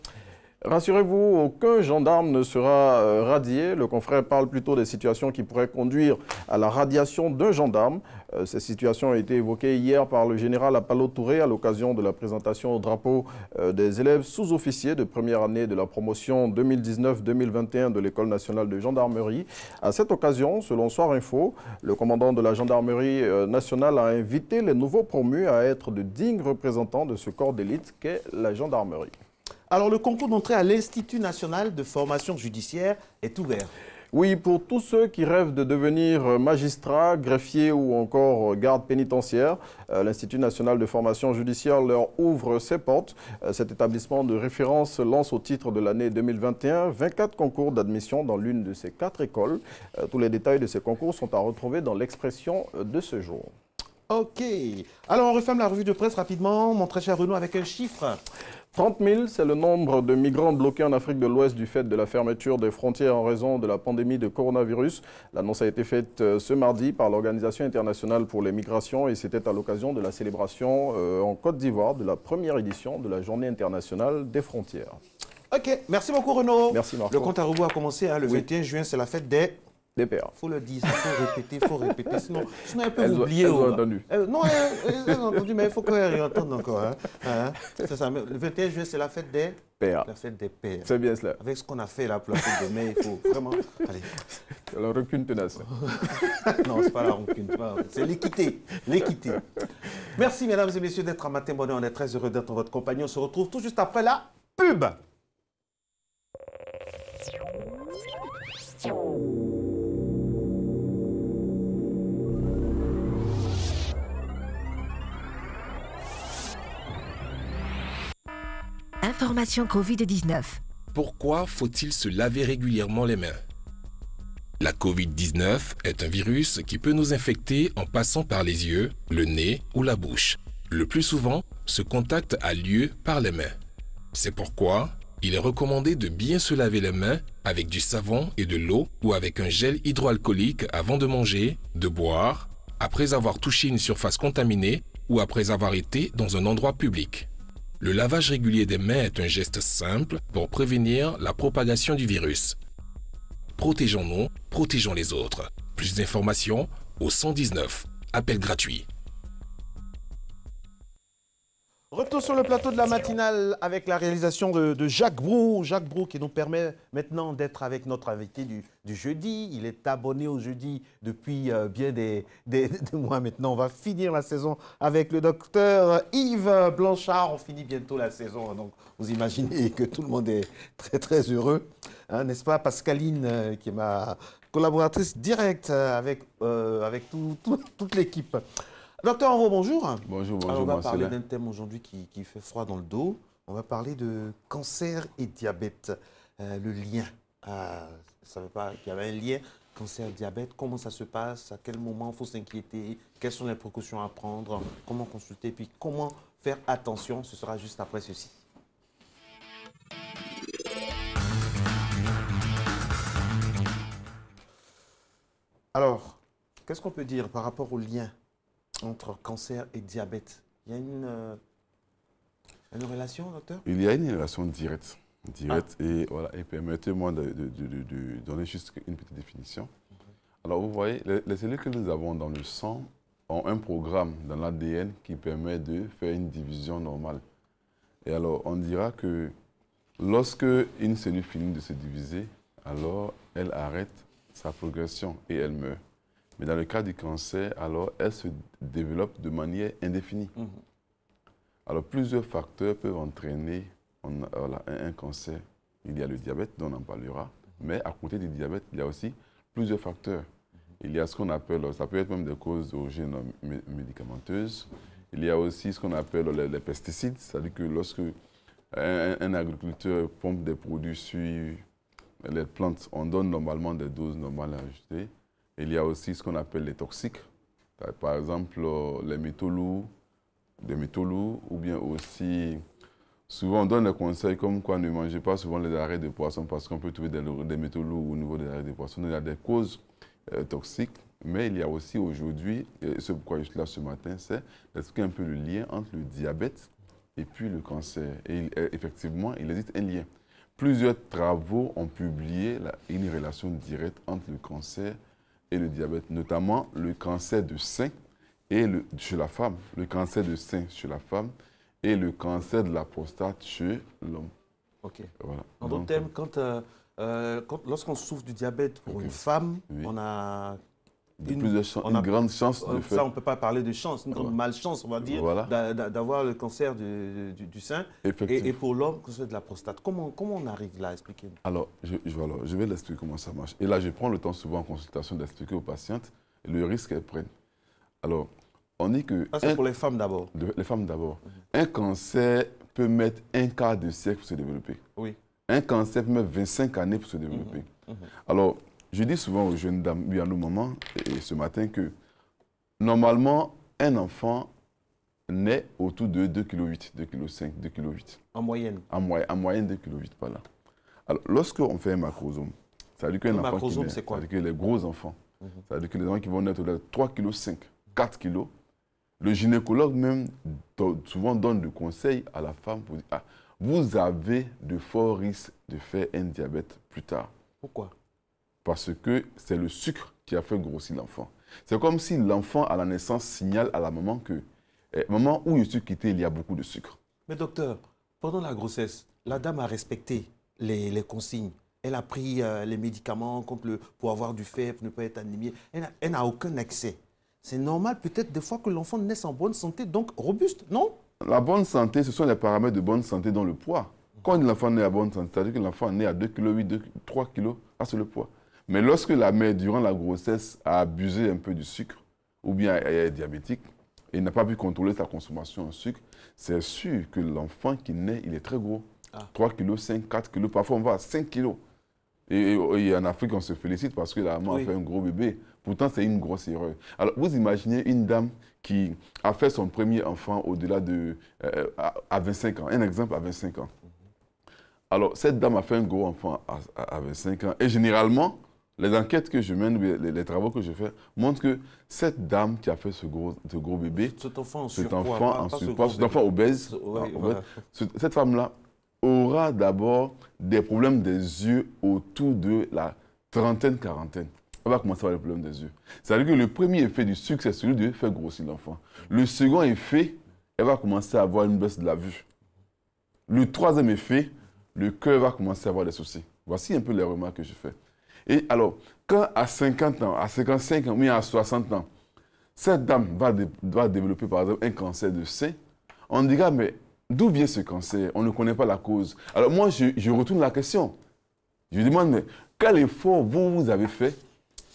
Rassurez-vous, aucun gendarme ne sera radié. Le confrère parle plutôt des situations qui pourraient conduire à la radiation d'un gendarme. Ces situations ont été évoquées hier par le général Apollo Touré à l'occasion de la présentation au drapeau des élèves sous-officiers de première année de la promotion 2019-2021 de l'École nationale de gendarmerie. À cette occasion, selon Soir Info, le commandant de la gendarmerie nationale a invité les nouveaux promus à être de dignes représentants de ce corps d'élite qu'est la gendarmerie. Alors, le concours d'entrée à l'Institut national de formation judiciaire est ouvert. Oui, pour tous ceux qui rêvent de devenir magistrat, greffier ou encore garde pénitentiaire, l'Institut national de formation judiciaire leur ouvre ses portes. Cet établissement de référence lance au titre de l'année 2021 24 concours d'admission dans l'une de ces 4 écoles. Tous les détails de ces concours sont à retrouver dans l'expression de ce jour. Ok. Alors, on referme la revue de presse rapidement, mon très cher Renaud, avec un chiffre. 30 000, c'est le nombre de migrants bloqués en Afrique de l'Ouest du fait de la fermeture des frontières en raison de la pandémie de coronavirus. L'annonce a été faite ce mardi par l'Organisation internationale pour les migrations et c'était à l'occasion de la célébration en Côte d'Ivoire de la première édition de la Journée internationale des frontières. Ok, merci beaucoup Renaud. Merci Marco. Le compte à rebours a commencé, le 21 juin, c'est la fête des Des PA. Il faut le dire, il faut répéter, sinon elles peuvent Elles ont oublier. entendu. Non, elles ont entendu, mais il faut qu'elles réentendent encore. C'est ça. Le 21 juillet, c'est la fête des PA. La fête des pères. C'est bien cela. Avec ce qu'on a fait là pour la fête de mai, il faut vraiment... Allez. La rancune tenace. Non, c'est pas la rancune, c'est l'équité. L'équité. Merci, mesdames et messieurs, d'être à Matin Bonheur. On est très heureux d'être en votre compagnie. On se retrouve tout juste après la pub. Information Covid-19. Pourquoi faut-il se laver régulièrement les mains? La Covid-19 est un virus qui peut nous infecter en passant par les yeux, le nez ou la bouche. Le plus souvent, ce contact a lieu par les mains. C'est pourquoi il est recommandé de bien se laver les mains avec du savon et de l'eau ou avec un gel hydroalcoolique avant de manger, de boire, après avoir touché une surface contaminée ou après avoir été dans un endroit public. Le lavage régulier des mains est un geste simple pour prévenir la propagation du virus. Protégeons-nous, protégeons les autres. Plus d'informations au 119. Appel gratuit. Retour sur le plateau de la matinale avec la réalisation de Jacques Brou. Jacques Brou qui nous permet maintenant d'être avec notre invité du jeudi. Il est abonné au jeudi depuis bien des mois maintenant. On va finir la saison avec le docteur Yves Blanchard. On finit bientôt la saison, donc vous imaginez que tout le monde est très très heureux. Hein, n'est-ce pas, Pascaline, qui est ma collaboratrice directe avec toute l'équipe. Docteur Enro, bonjour. Bonjour, bonjour. Alors, on va Marcela. parler d'un thème aujourd'hui qui fait froid dans le dos. On va parler de cancer et diabète. Le lien. Je ne savais pas qu'il y avait un lien cancer-diabète. Comment ça se passe? À quel moment il faut s'inquiéter? Quelles sont les précautions à prendre? Comment consulter? Puis comment faire attention? Ce sera juste après ceci. Alors, qu'est-ce qu'on peut dire par rapport au lien entre cancer et diabète? Il y a une relation, docteur? Il y a une relation directe. Et voilà, et permettez-moi de donner juste une petite définition. Alors, vous voyez, les cellules que nous avons dans le sang ont un programme dans l'ADN qui permet de faire une division normale. Et alors, on dira que lorsque une cellule finit de se diviser, alors elle arrête sa progression et elle meurt. Mais dans le cas du cancer, alors elle se développe de manière indéfinie. Alors plusieurs facteurs peuvent entraîner un cancer. Il y a le diabète, dont on en parlera, mais à côté du diabète, il y a aussi plusieurs facteurs. Il y a ce qu'on appelle, ça peut être même des causes d'origine médicamenteuse. Il y a aussi ce qu'on appelle les pesticides, c'est-à-dire que lorsque un agriculteur pompe des produits sur les plantes, on donne normalement des doses normales à ajouter. Il y a aussi ce qu'on appelle les toxiques, par exemple les métaux lourds, ou bien aussi, souvent on donne des conseils comme quoi ne mangez pas souvent les arrêts de poisson parce qu'on peut trouver des métaux lourds au niveau des arrêts de poisson. Il y a des causes toxiques, mais il y a aussi aujourd'hui, et c'est pourquoi je suis là ce matin, c'est d'expliquer un peu le lien entre le diabète et puis le cancer. Et effectivement, il existe un lien. Plusieurs travaux ont publié une relation directe entre le cancer et le diabète, notamment le cancer de sein chez la femme, le cancer de sein chez la femme et le cancer de la prostate chez l'homme. Ok. Voilà. En d'autres termes, lorsqu'on souffre du diabète pour une femme, on a une grande chance de faire. Ça, on ne peut pas parler de chance, une grande malchance, on va dire, d'avoir le cancer du sein. Et pour l'homme, le cancer de la prostate. Comment on arrive là? Expliquez-nous. Alors, je vais l'expliquer comment ça marche. Et là, je prends le temps souvent en consultation d'expliquer aux patientes le risque qu'elles prennent. Alors, on dit que... Ça, c'est pour les femmes d'abord. Les femmes d'abord. Un cancer peut mettre un quart de siècle pour se développer. Oui. Un cancer peut mettre 25 années pour se développer. Alors, je dis souvent aux jeunes dames, à nos mamans, et ce matin, que normalement, un enfant naît autour de 2,8 kg, 2,5 kg, 2,8 kg. En moyenne? En moyenne, 2,8 kg par là. Alors, lorsqu'on fait un macrosome, ça veut dire qu'un enfant qui naît, c'est quoi? ça veut dire que les gros enfants, ça veut dire que les enfants qui vont naître de 3,5 kg, 4 kg, le gynécologue même souvent donne le conseil à la femme pour dire, vous avez de forts risques de faire un diabète plus tard. Pourquoi? Parce que c'est le sucre qui a fait grossir l'enfant. C'est comme si l'enfant à la naissance signale à la maman que maman, où je suis quitté, il y a beaucoup de sucre. Mais docteur, pendant la grossesse, la dame a respecté les consignes. Elle a pris les médicaments pour avoir du fer, pour ne pas être anémiée. Elle n'a aucun excès. C'est normal peut-être des fois que l'enfant naisse en bonne santé, donc robuste, non? La bonne santé, ce sont les paramètres de bonne santé dans le poids. Quand l'enfant naît à bonne santé, c'est-à-dire que l'enfant naît à 2,8 kg, 3 kg, c'est le poids. Mais lorsque la mère, durant la grossesse, a abusé un peu du sucre, ou bien elle est diabétique, et n'a pas pu contrôler sa consommation en sucre, c'est sûr que l'enfant qui naît, il est très gros. 3 kg, 5, 4 kg, parfois on va à 5 kg. Et en Afrique, on se félicite parce que la maman a fait un gros bébé. Pourtant, c'est une grosse erreur. Alors, vous imaginez une dame qui a fait son premier enfant au-delà de... à 25 ans. Un exemple, à 25 ans. Alors, cette dame a fait un gros enfant à 25 ans. Et généralement, les enquêtes que je mène, les travaux que je fais, montrent que cette dame qui a fait ce gros bébé, cet enfant obèse, cette femme-là aura d'abord des problèmes des yeux autour de la trentaine, quarantaine. Elle va commencer à avoir des problèmes des yeux. C'est-à-dire que le premier effet du sucre, c'est celui de faire grossir l'enfant. Le second effet, elle va commencer à avoir une baisse de la vue. Le troisième effet, le cœur va commencer à avoir des soucis. Voici un peu les remarques que je fais. Et alors, quand à 50 ans, à 55 ans, mais à 60 ans, cette dame va développer par exemple un cancer de sein, on dira, mais d'où vient ce cancer? On ne connaît pas la cause. Alors moi, je retourne la question. Je demande, mais quel effort vous avez fait?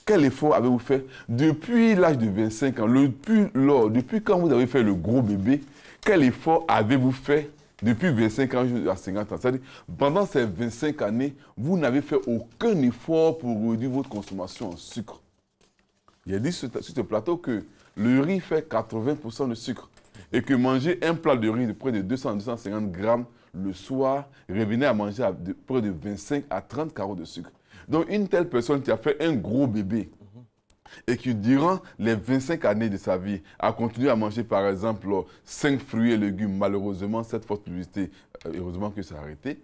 Quel effort avez-vous fait depuis l'âge de 25 ans? Depuis quand vous avez fait le gros bébé, quel effort avez-vous fait depuis 25 ans à 50 ans? C'est-à-dire, pendant ces 25 années, vous n'avez fait aucun effort pour réduire votre consommation en sucre. J'ai dit sur ce plateau que le riz fait 80% de sucre. Et que manger un plat de riz de près de 200-250 grammes le soir revenait à manger près de 25 à 30 carreaux de sucre. Donc une telle personne qui a fait un gros bébé et qui durant les 25 années de sa vie a continué à manger par exemple 5 fruits et légumes, malheureusement cette forte publicité, heureusement que ça a arrêté,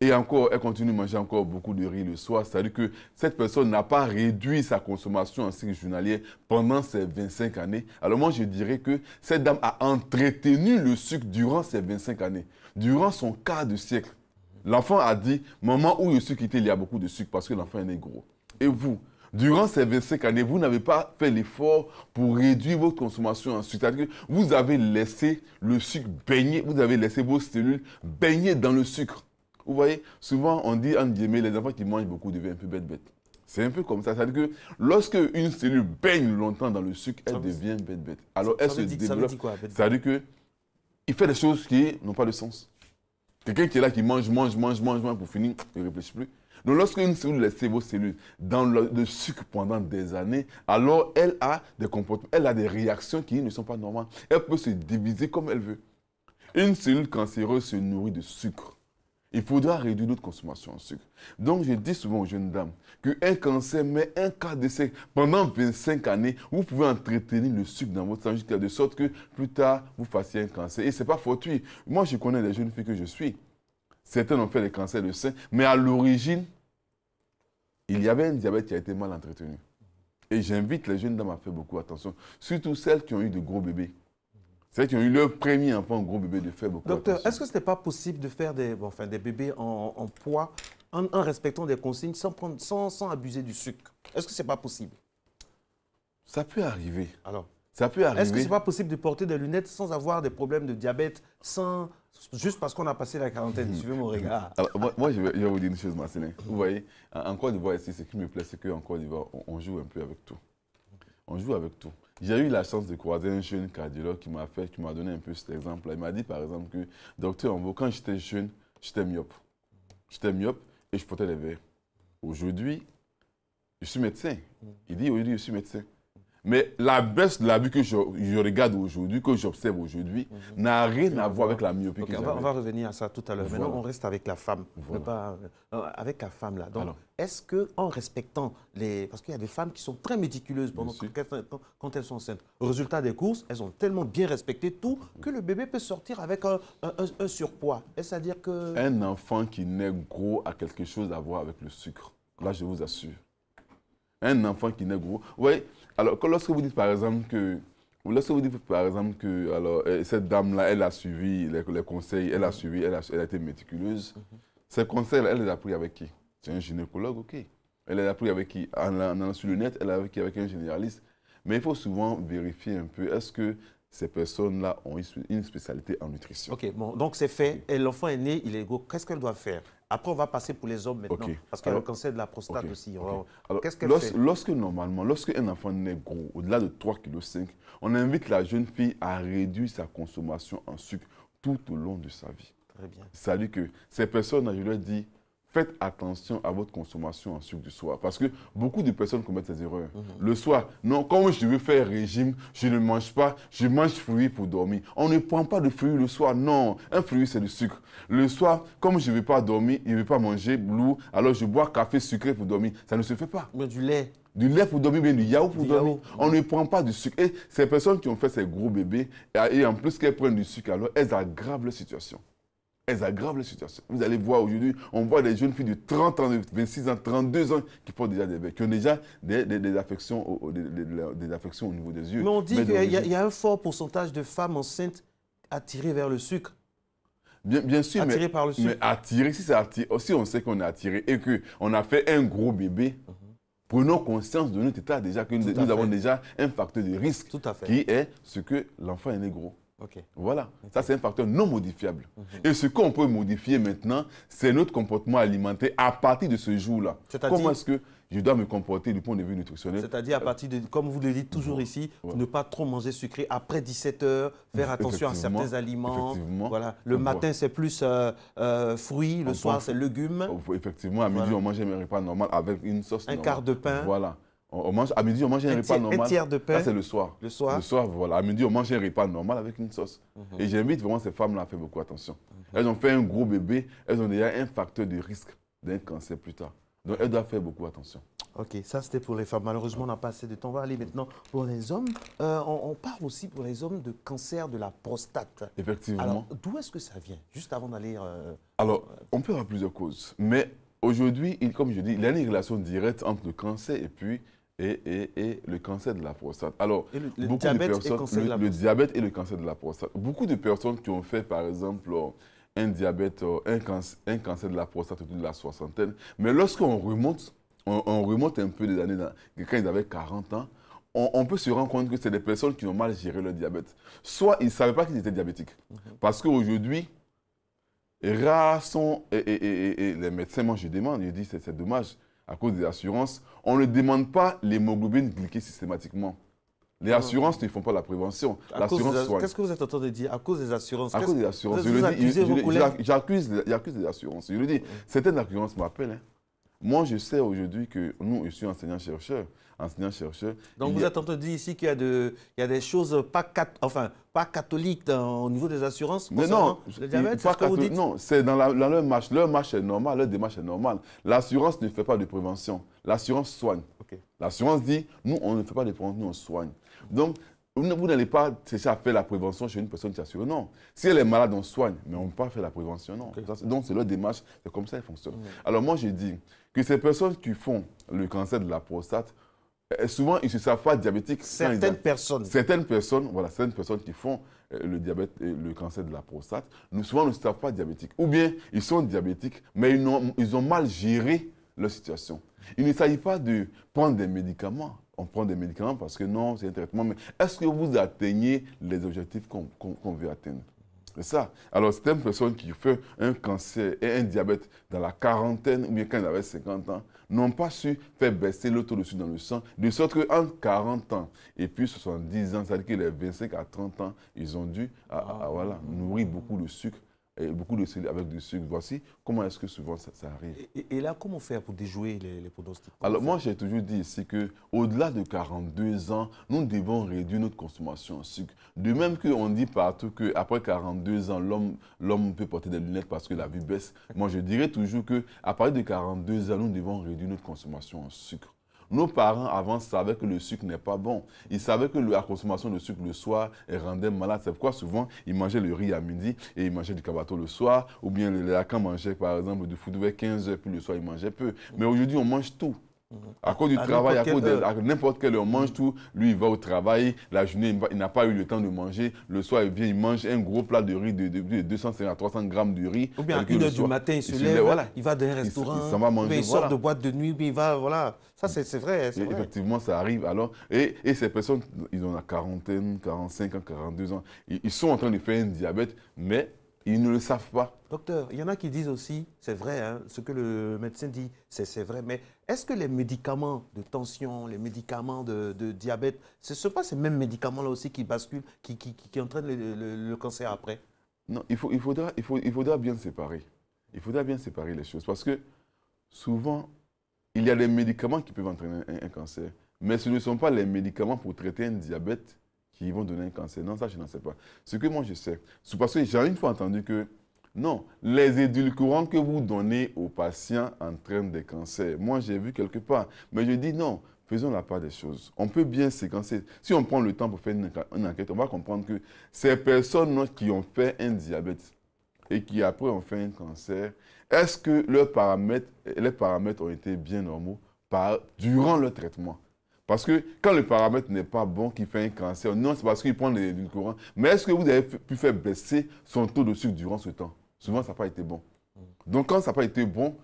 et encore, elle continue de manger encore beaucoup de riz le soir. C'est-à-dire que cette personne n'a pas réduit sa consommation en cycle journalier pendant ces 25 années. Alors moi, je dirais que cette dame a entretenu le sucre durant ces 25 années. Durant son quart de siècle, l'enfant a dit, maman, où je suis quitté, il y a beaucoup de sucre parce que l'enfant est né gros. Et vous, durant ces 25 années, vous n'avez pas fait l'effort pour réduire votre consommation en sucre. C'est-à-dire que vous avez laissé le sucre baigner, vous avez laissé vos cellules baigner dans le sucre. Vous voyez, souvent on dit, entre guillemets, les enfants qui mangent beaucoup deviennent un peu bête-bête. C'est un peu comme ça. C'est-à-dire que lorsque une cellule baigne longtemps dans le sucre, elle devient bête-bête. Alors elle se développe. C'est-à-dire qu'il fait des choses qui n'ont pas de sens. Quelqu'un qui est là, qui mange pour finir, il ne réfléchit plus. Donc lorsque une cellule laisse vos cellules dans le sucre pendant des années, alors elle a des comportements, elle a des réactions qui ne sont pas normales. Elle peut se diviser comme elle veut. Une cellule cancéreuse se nourrit de sucre. Il faudra réduire notre consommation en sucre. Donc, je dis souvent aux jeunes dames qu'un cancer met un cas d'essai. Pendant 25 années, vous pouvez entretenir le sucre dans votre sang jusqu'à de sorte que plus tard, vous fassiez un cancer. Et ce n'est pas fortuit. Moi, je connais des jeunes filles que je suis. Certaines ont fait des cancers de sein, mais à l'origine, il y avait un diabète qui a été mal entretenu. Et j'invite les jeunes dames à faire beaucoup attention, surtout celles qui ont eu de gros bébés. C'est qui ont eu leur premier enfant, gros bébé, de faire beaucoup. Docteur, est-ce que ce n'est pas possible de faire des bébés en poids en respectant des consignes sans abuser du sucre? Est-ce que ce n'est pas possible? Ça peut arriver. Alors, ça peut arriver. Est-ce que ce n'est pas possible de porter des lunettes sans avoir des problèmes de diabète, juste parce qu'on a passé la quarantaine? Suivez mon regard. Alors, moi je vais vous dire une chose, Marcelin. Vous voyez, en Côte d'Ivoire, ici, ce qui me plaît, c'est qu'en Côte d'Ivoire, on joue un peu avec tout. On joue avec tout. J'ai eu la chance de croiser un jeune cardiologue qui m'a donné un peu cet exemple-là. Il m'a dit par exemple que, docteur Ambo, quand j'étais jeune, j'étais myope. J'étais myope et je portais des verres. Aujourd'hui, je suis médecin. Il dit aujourd'hui, je suis médecin. Mais la baisse de la vue que je regarde aujourd'hui, que j'observe aujourd'hui, n'a rien à voir avec la myopie que j'avais. On va revenir à ça tout à l'heure. Voilà. Maintenant, on reste avec la femme. Voilà. Avec la femme, là. Donc, est-ce qu'en respectant les... Parce qu'il y a des femmes qui sont très méticuleuses quand elles sont enceintes. Au résultat des courses, elles ont tellement bien respecté tout que le bébé peut sortir avec un surpoids. Est-ce à dire que... Un enfant qui naît gros a quelque chose à voir avec le sucre. Là, je vous assure. Un enfant qui naît gros. Oui, alors lorsque vous dites par exemple que alors, cette dame-là, elle a suivi les conseils, elle a été méticuleuse. Ces conseils, elle les a pris avec qui? C'est un gynécologue, ok. Elle les a pris avec qui? En allant sur le net, elle a pris avec un généraliste. Mais il faut souvent vérifier un peu, est-ce que ces personnes-là ont une spécialité en nutrition? Ok, bon, donc c'est fait. Et l'enfant est né, il est gros. Qu'est-ce qu'elle doit faire? Après, on va passer pour les hommes maintenant. Parce qu'il y a le cancer de la prostate aussi. Alors, qu'est-ce qu'elle fait? Normalement, lorsqu'un enfant naît gros, au-delà de 3,5 kg, on invite la jeune fille à réduire sa consommation en sucre tout au long de sa vie. Très bien. C'est-à-dire que ces personnes, je leur dis, faites attention à votre consommation en sucre du soir. Parce que beaucoup de personnes commettent ces erreurs. Le soir, non, comme je veux faire régime, je ne mange pas, je mange fruits pour dormir. On ne prend pas de fruits le soir, non. Un fruit, c'est du sucre. Le soir, comme je ne veux pas dormir, je ne veux pas manger lourd, alors je bois café sucré pour dormir. Ça ne se fait pas. Mais du lait. Du lait pour dormir, bien du yaourt pour dormir. On ne prend pas du sucre. Et ces personnes qui ont fait ces gros bébés, et en plus qu'elles prennent du sucre, alors elles aggravent leur situation. Elles aggravent la situation. Vous allez voir aujourd'hui, on voit des jeunes filles de 30 ans, de 26 ans, 32 ans qui portent déjà des bébés, qui ont déjà des affections au niveau des yeux. Mais on dit qu'il y a un fort pourcentage de femmes enceintes attirées vers le sucre. Bien sûr, attirées par le sucre. Mais attirées, si on sait qu'on est attiré et qu'on a fait un gros bébé, prenons conscience de notre état déjà, que nous avons déjà un facteur de risque qui est ce que l'enfant est né gros. Voilà, ça c'est un facteur non modifiable. Et ce qu'on peut modifier maintenant, c'est notre comportement alimentaire à partir de ce jour-là. Comment est-ce que je dois me comporter du point de vue nutritionnel? C'est-à-dire à partir de, comme vous le dites toujours ici, ne pas trop manger sucré après 17 h, faire attention à certains aliments. Voilà. Le matin, c'est plus fruits, le soir, c'est légumes. Effectivement, à midi, on mange un repas normal avec une sauce normale. Un quart de pain. Voilà. À midi, on mange un repas normal. Un tiers de pain. Ça, c'est le soir. Le soir. Le soir, voilà. À midi, on mange un repas normal avec une sauce. Et j'invite vraiment ces femmes-là à faire beaucoup attention. Elles ont fait un gros bébé, elles ont déjà un facteur de risque d'un cancer plus tard. Donc, elles doivent faire beaucoup attention. Ok, ça c'était pour les femmes. Malheureusement, on n'a pas assez de temps. On va aller maintenant pour les hommes. On parle aussi pour les hommes de cancer de la prostate. Effectivement. Alors, d'où est-ce que ça vient? Juste avant d'aller... Alors, on peut avoir plusieurs causes. Mais aujourd'hui, comme je dis, il y a une relation directe entre le cancer et le cancer de la prostate. Alors, beaucoup de personnes, le diabète et le cancer de la prostate. Beaucoup de personnes qui ont fait, par exemple, un diabète, un cancer de la prostate autour de la soixantaine, mais lorsqu'on remonte, on remonte un peu des années, quand ils avaient 40 ans, on peut se rendre compte que c'est des personnes qui ont mal géré leur diabète. Soit ils ne savaient pas qu'ils étaient diabétiques. Parce qu'aujourd'hui, rares sont, et les médecins, moi je demande, je dis c'est dommage, à cause des assurances, on ne demande pas l'hémoglobine glyquée systématiquement. Les assurances ne font pas la prévention. L'assurance soigne. Qu'est-ce que vous êtes en train de dire? À cause des assurances? À cause des assurances. J'accuse les assurances. Je le dis, certaines assurances m'appellent. Moi, je sais aujourd'hui que nous, je suis enseignant-chercheur. Donc, vous êtes en train de dire ici qu'il y a des choses pas catholiques au niveau des assurances? Mais non, le diabète, c'est ce que vous dites? Non, c'est dans leur marche. Leur marche est normale, leur démarche est normale. L'assurance ne fait pas de prévention. L'assurance soigne. L'assurance dit, nous, on ne fait pas de prévention, nous, on soigne. Donc, vous n'allez pas chercher à faire la prévention chez une personne qui est assurée. Non. Si elle est malade, on soigne, mais on ne peut pas faire la prévention, non. Donc, c'est leur démarche, c'est comme ça qu'elle fonctionne. Alors, moi, je dis que ces personnes qui font le cancer de la prostate, souvent, ils ne se savent pas diabétiques. Certaines personnes qui font le diabète et le cancer de la prostate, souvent, ne se savent pas diabétiques. Ou bien, ils sont diabétiques, mais ils ont mal géré leur situation. Il ne s'agit pas de prendre des médicaments. On prend des médicaments parce que non, c'est un traitement. Mais est-ce que vous atteignez les objectifs qu'on veut atteindre? C'est ça. Alors, c'est une personne qui fait un cancer et un diabète dans la quarantaine, ou bien quand elle avait 50 ans, n'ont pas su faire baisser le taux de sucre dans le sang, de sorte qu'entre 40 ans et puis 70 ans, c'est-à-dire que les 25 à 30 ans, ils ont dû nourrir beaucoup de sucre, et beaucoup de cellules avec du sucre. Voici comment est-ce que souvent ça arrive. Et là, comment faire pour déjouer les pronostics? Alors moi, j'ai toujours dit ici qu'au-delà de 42 ans, nous devons réduire notre consommation en sucre. De même qu'on dit partout qu'après 42 ans, l'homme peut porter des lunettes parce que la vue baisse. Moi, je dirais toujours qu'à partir de 42 ans, nous devons réduire notre consommation en sucre. Nos parents, avant, savaient que le sucre n'est pas bon. Ils savaient que la consommation de sucre le soir rendait malade. C'est pourquoi souvent, ils mangeaient le riz à midi et ils mangeaient du cabato le soir. Ou bien les Lacan mangeaient, par exemple, du food vers 15 h, puis le soir, ils mangeaient peu. Mais aujourd'hui, on mange tout. À cause du travail, à cause de n'importe quelle heure, on mange tout. Lui, il va au travail, la journée, il n'a pas eu le temps de manger. Le soir, il vient, il mange un gros plat de riz de 250 à 300 grammes de riz. Ou bien à 1h du matin, il se lève, voilà, il va dans un restaurant, il s'en va manger, il sort de boîte de nuit, puis il va, voilà. Ça, c'est vrai. Effectivement, ça arrive. Alors, et ces personnes, ils ont la quarantaine, 45 ans, 42 ans. Ils sont en train de faire un diabète, mais ils ne le savent pas. Docteur, il y en a qui disent aussi, c'est vrai, hein, ce que le médecin dit, c'est vrai, mais est-ce que les médicaments de tension, les médicaments de diabète, ce ne sont pas ces mêmes médicaments-là aussi qui basculent, qui entraînent le cancer après? Non, il faudra bien séparer. Il faudra bien séparer les choses parce que souvent, il y a des médicaments qui peuvent entraîner un cancer, mais ce ne sont pas les médicaments pour traiter un diabète qui vont donner un cancer. Non, ça, je n'en sais pas. Ce que moi, je sais, c'est parce que j'ai une fois entendu que non, les édulcorants que vous donnez aux patients entraînent des cancers. Moi, j'ai vu quelque part. Mais je dis non, faisons la part des choses. On peut bien séquencer. Si on prend le temps pour faire une enquête, on va comprendre que ces personnes qui ont fait un diabète et qui après ont fait un cancer, est-ce que les paramètres ont été bien normaux durant le traitement? Parce que quand le paramètre n'est pas bon, qu'il fait un cancer, non, c'est parce qu'il prend des édulcorants. Mais est-ce que vous avez pu faire baisser son taux de sucre durant ce temps? Souvent, ça n'a pas été bon. Donc, quand ça n'a pas été bon,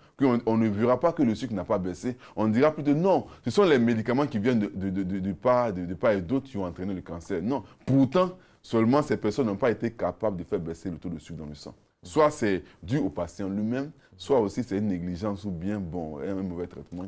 on ne verra pas que le sucre n'a pas baissé. On dira plutôt non, ce sont les médicaments qui viennent de part et d'autre qui ont entraîné le cancer. Non. Pourtant, seulement ces personnes n'ont pas été capables de faire baisser le taux de sucre dans le sang. Soit c'est dû au patient lui-même, soit aussi c'est une négligence ou bien un mauvais traitement.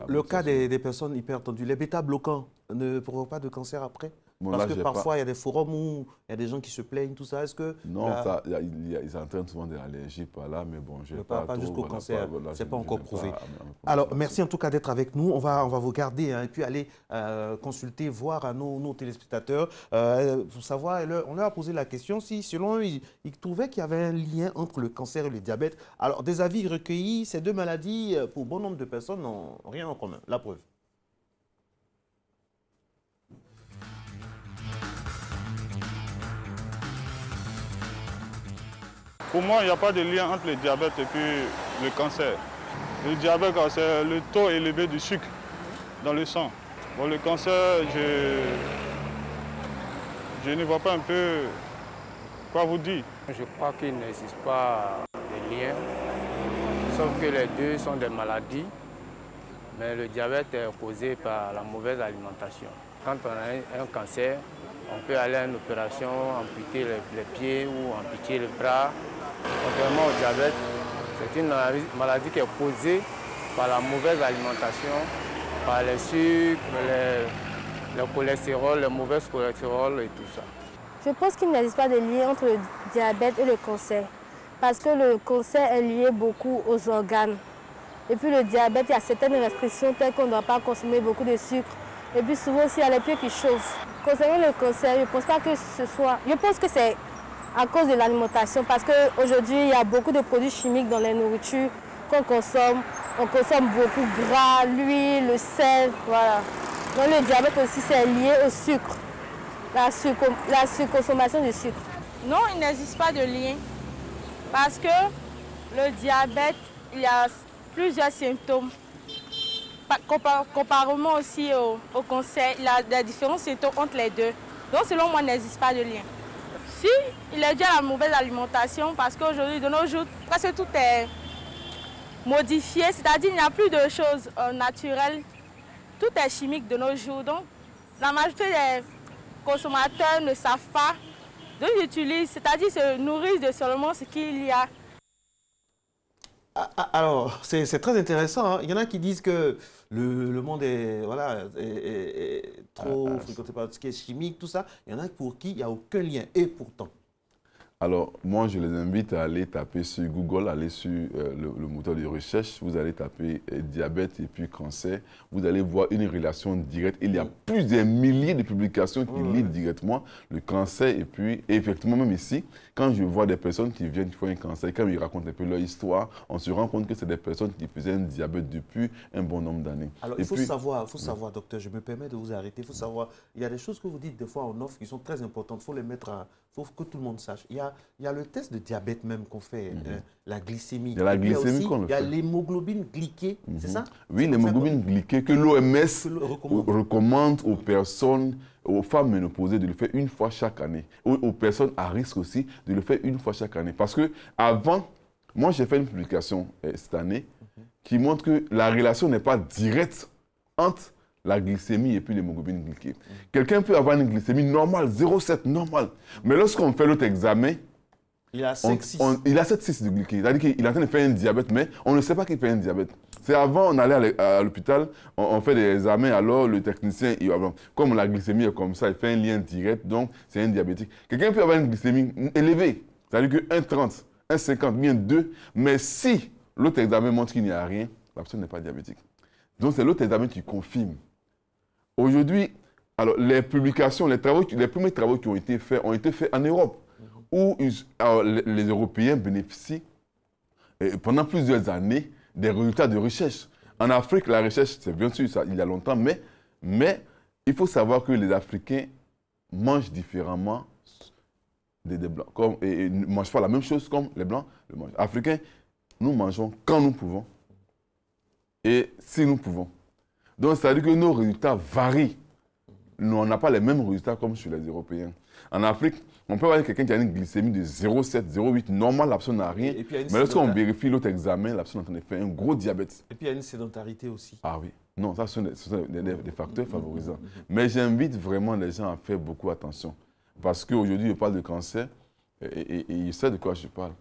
Le cas des personnes hypertendues, les bêta-bloquants ne provoquent pas de cancer après? Bon, parce que parfois, il y a des forums où il y a des gens qui se plaignent, tout ça. Est-ce que... Non, ils entraînent souvent des allergies par là, mais bon, je n'ai pas jusqu'au cancer, ce n'est pas encore prouvé. Alors, merci en tout cas d'être avec nous. On va vous garder et puis aller consulter, voir nos téléspectateurs. Pour savoir, on leur a posé la question si, selon eux, ils trouvaient qu'il y avait un lien entre le cancer et le diabète. Alors, des avis recueillis, ces deux maladies, pour bon nombre de personnes, n'ont rien en commun. La preuve. Pour moi, il n'y a pas de lien entre le diabète et puis le cancer. Le diabète, c'est le taux élevé du sucre dans le sang. Bon, le cancer, je ne vois pas un peu quoi vous dire. Je crois qu'il n'existe pas de lien, sauf que les deux sont des maladies, mais le diabète est causé par la mauvaise alimentation. Quand on a un cancer, on peut aller à une opération, amputer les pieds ou amputer les bras. Contrairement au diabète, c'est une maladie qui est causée par la mauvaise alimentation, par les sucres, le cholestérol, le mauvais cholestérol et tout ça. Je pense qu'il n'existe pas de lien entre le diabète et le cancer, parce que le cancer est lié beaucoup aux organes. Et puis le diabète, il y a certaines restrictions telles qu'on ne doit pas consommer beaucoup de sucre. Et puis souvent aussi, il y a les pieds qui chauffent. Concernant le cancer, je ne pense pas que ce soit... Je pense que c'est à cause de l'alimentation, parce qu'aujourd'hui, il y a beaucoup de produits chimiques dans les nourritures qu'on consomme. On consomme beaucoup de gras, l'huile, le sel, voilà. Donc le diabète aussi, c'est lié au sucre, la surconsommation de sucre. Non, il n'existe pas de lien, parce que le diabète, il y a plusieurs symptômes. Comparément aussi au cancer, il y a des différents symptômes entre les deux. Donc selon moi, il n'existe pas de lien. Si, il est dû à la mauvaise alimentation, parce qu'aujourd'hui, de nos jours, presque tout est modifié, c'est-à-dire qu'il n'y a plus de choses naturelles, tout est chimique de nos jours. Donc la majorité des consommateurs ne savent pas, donc ils utilisent, c'est-à-dire se nourrissent de seulement ce qu'il y a. Alors, c'est très intéressant. Hein. Il y en a qui disent que le monde est trop fréquenté par ce qui est chimique, tout ça. Il y en a pour qui il n'y a aucun lien. Et pourtant. Alors, moi, je les invite à aller taper sur Google, aller sur le moteur de recherche. Vous allez taper diabète et puis cancer. Vous allez voir une relation directe. Il y a plusieurs milliers de publications qui lient directement le cancer. Et puis, effectivement, même ici, quand je vois des personnes qui viennent, qui font un cancer, quand ils racontent un peu leur histoire, on se rend compte que c'est des personnes qui faisaient un diabète depuis un bon nombre d'années. Alors, il faut savoir, docteur, je me permets de vous arrêter. Il faut savoir, il y a des choses que vous dites des fois en offre qui sont très importantes. Il faut les mettre il faut que tout le monde sache. Il y a y a le test de diabète même qu'on fait, la glycémie. Il y a la glycémie qu'on le fait. Il y a l'hémoglobine glyquée, c'est ça? Oui, l'hémoglobine glyquée que l'OMS recommande aux personnes, aux femmes ménopausées de le faire une fois chaque année. Aux personnes à risque aussi de le faire une fois chaque année. Parce que avant, moi j'ai fait une publication cette année qui montre que la relation n'est pas directe entre la glycémie et puis l'hémoglobine glyquée. Quelqu'un peut avoir une glycémie normale, 0,7 normale. Mais lorsqu'on fait l'autre examen, il a 7,6. Il a 7,6 de glycée. C'est-à-dire qu'il est en train de faire un diabète, mais on ne sait pas qu'il fait un diabète. C'est avant, on allait à l'hôpital, on fait des examens, alors le technicien, comme la glycémie est comme ça, il fait un lien direct, donc c'est un diabétique. Quelqu'un peut avoir une glycémie élevée, c'est-à-dire que 1,30, 1,50, bien 2, mais si l'autre examen montre qu'il n'y a rien, la personne n'est pas diabétique. Donc c'est l'autre examen qui confirme. Aujourd'hui, alors les publications, les premiers travaux qui ont été faits en Europe, où les Européens bénéficient pendant plusieurs années des résultats de recherche. En Afrique, la recherche, c'est bien sûr ça, il y a longtemps, mais il faut savoir que les Africains mangent différemment des Blancs. Et ne mangent pas la même chose comme les Blancs le mangent. Africains, nous mangeons quand nous pouvons et si nous pouvons. Donc, c'est-à-dire que nos résultats varient. Nous, on n'a pas les mêmes résultats comme chez les Européens. En Afrique, on peut avoir quelqu'un qui a une glycémie de 0,7, 0,8. Normal, la personne n'a rien. Mais lorsqu'on vérifie l'autre examen, la personne est en train de faire un gros diabète. Et puis, il y a une sédentarité aussi. Ah oui. Non, ça, ce sont des facteurs favorisants. Mais j'invite vraiment les gens à faire beaucoup attention. Parce qu'aujourd'hui, je parle de cancer et il sait de quoi je parle.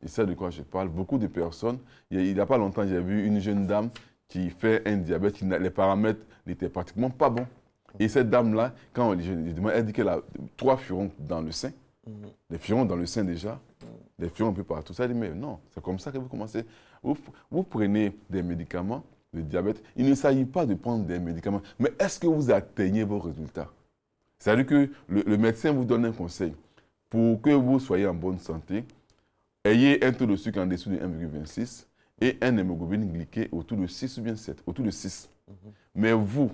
Il sait de quoi je parle. Beaucoup de personnes, il n'y a pas longtemps, j'ai vu une jeune dame qui fait un diabète, les paramètres n'étaient pratiquement pas bons. Et cette dame-là, quand elle dit qu'elle a 3 furons dans le sein, des furons dans le sein déjà, des furons un peu partout. Ça dit, mais non, c'est comme ça que vous commencez. Vous prenez des médicaments, le diabète. Il ne s'agit pas de prendre des médicaments, mais est-ce que vous atteignez vos résultats? C'est-à-dire que le médecin vous donne un conseil. Pour que vous soyez en bonne santé, ayez un taux de sucre en dessous de 1,26 et un hémoglobine glyquée autour de 6 ou bien 7, autour de 6. Mais vous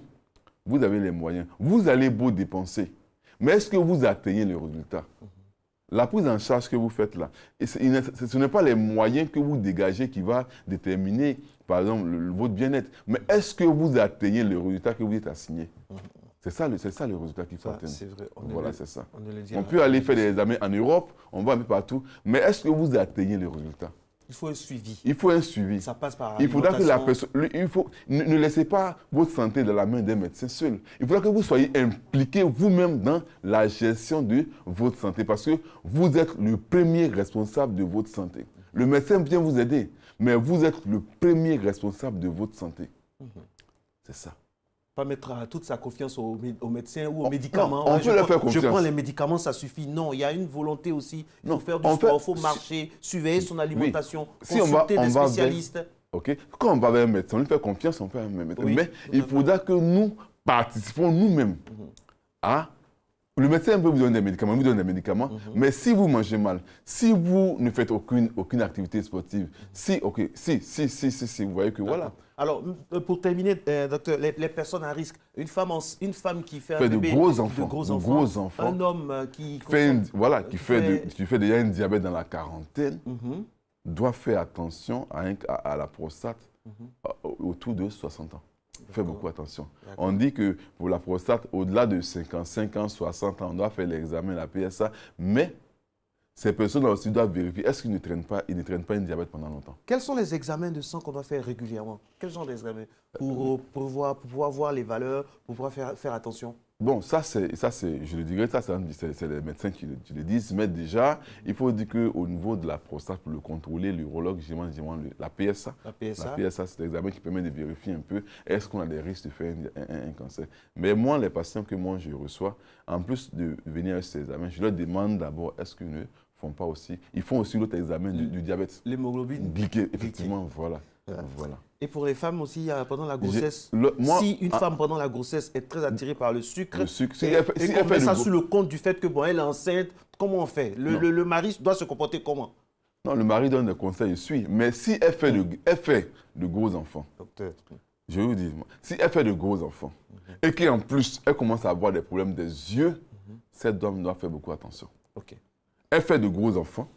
avez les moyens. Vous allez beau dépenser. Mais est-ce que vous atteignez le résultat? La prise en charge que vous faites là, ce n'est pas les moyens que vous dégagez qui va déterminer, par exemple, votre bien-être. Mais est-ce que vous atteignez le résultat que vous êtes assigné? C'est ça le résultat qu'il faut atteindre. C'est vrai. Voilà, c'est ça. On peut aller faire des examens en Europe, on va un peu partout. Mais est-ce que vous atteignez le résultat? Il faut un suivi. Il faut un suivi. Ça passe par il faudra que la personne... ne laissez pas votre santé dans la main d'un médecin seul. Il faudra que vous soyez impliqué vous-même dans la gestion de votre santé parce que vous êtes le premier responsable de votre santé. Le médecin vient vous aider, mais vous êtes le premier responsable de votre santé. C'est ça. Pas mettre toute sa confiance au médecin ou aux médicaments. On peut leur faire confiance. Je prends les médicaments, ça suffit. Non, il y a une volonté aussi. Il faut faire du sport, il faut marcher, surveiller son alimentation, consulter des spécialistes. Quand on va vers un médecin, on lui fait confiance, on fait un médecin. Mais il faudra que nous participons nous-mêmes à... Le médecin peut vous donner des médicaments, mais si vous mangez mal, si vous ne faites aucune activité sportive, si, vous voyez que voilà. Alors, pour terminer, docteur, les personnes à risque, une femme qui fait un bébé de gros enfants, un homme qui fait déjà un diabète dans la quarantaine, doit faire attention à la prostate autour de 60 ans. Faites beaucoup attention. On dit que pour la prostate, au-delà de 55 ans, 60 ans, on doit faire l'examen, la PSA, mais ces personnes aussi doivent vérifier, est-ce qu'ils ne traînent pas une diabète pendant longtemps? Quels sont les examens de sang qu'on doit faire régulièrement? Quels sont les examens pour pouvoir voir les valeurs, pour pouvoir faire attention? Bon, ça c'est, je le dirais, c'est les médecins qui le disent, mais déjà, il faut dire qu'au niveau de la prostate, pour le contrôler, l'urologue, la PSA. La PSA, c'est l'examen qui permet de vérifier un peu, est-ce qu'on a des risques de faire un cancer. Mais moi, les patients que moi je reçois, en plus de venir à ces examens, je leur demande d'abord, est-ce qu'ils ne font pas aussi, ils font aussi l'autre examen du diabète. L'hémoglobine glyquée, effectivement, voilà. Et pour les femmes aussi, pendant la grossesse, si une femme pendant la grossesse est très attirée par le sucre et qu'on met ça sous le compte du fait que elle est enceinte, comment on fait? Le mari doit se comporter comment? Non, le mari donne des conseils, il suit. Mais si elle fait de gros enfants, docteur, je vous dis, si elle fait de gros enfants et qu'en plus elle commence à avoir des problèmes des yeux, cette dame doit faire beaucoup attention. Elle fait de gros enfants.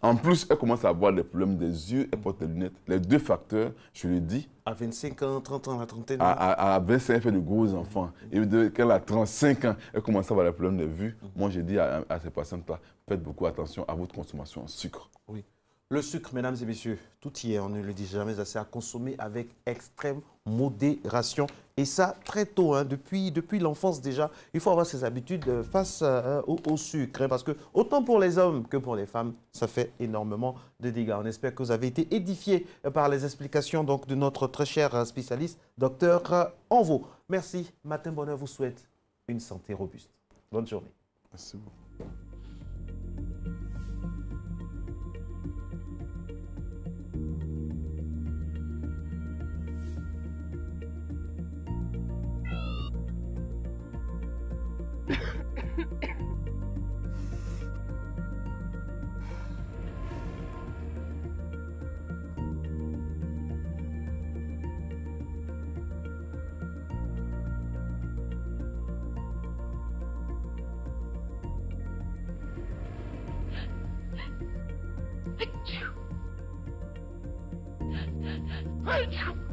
En plus, elle commence à avoir des problèmes des yeux, elle porte des lunettes. Les deux facteurs, je le dis. À 25 ans, 30 ans, la trentaine. À 25 ans, elle fait de gros enfants. Et quand elle a 35 ans, elle commence à avoir des problèmes de vue. Moi, je dis à ces patientes-là, faites beaucoup attention à votre consommation en sucre. Oui. Le sucre, mesdames et messieurs, tout y est, on ne le dit jamais assez, à consommer avec extrême modération. Et ça, très tôt, hein, depuis l'enfance déjà, il faut avoir ses habitudes face au sucre. Hein, parce que autant pour les hommes que pour les femmes, ça fait énormément de dégâts. On espère que vous avez été édifiés par les explications donc, de notre très cher spécialiste, Dr Envo. Merci. Matin Bonheur vous souhaite une santé robuste. Bonne journée. Merci beaucoup. Achoo!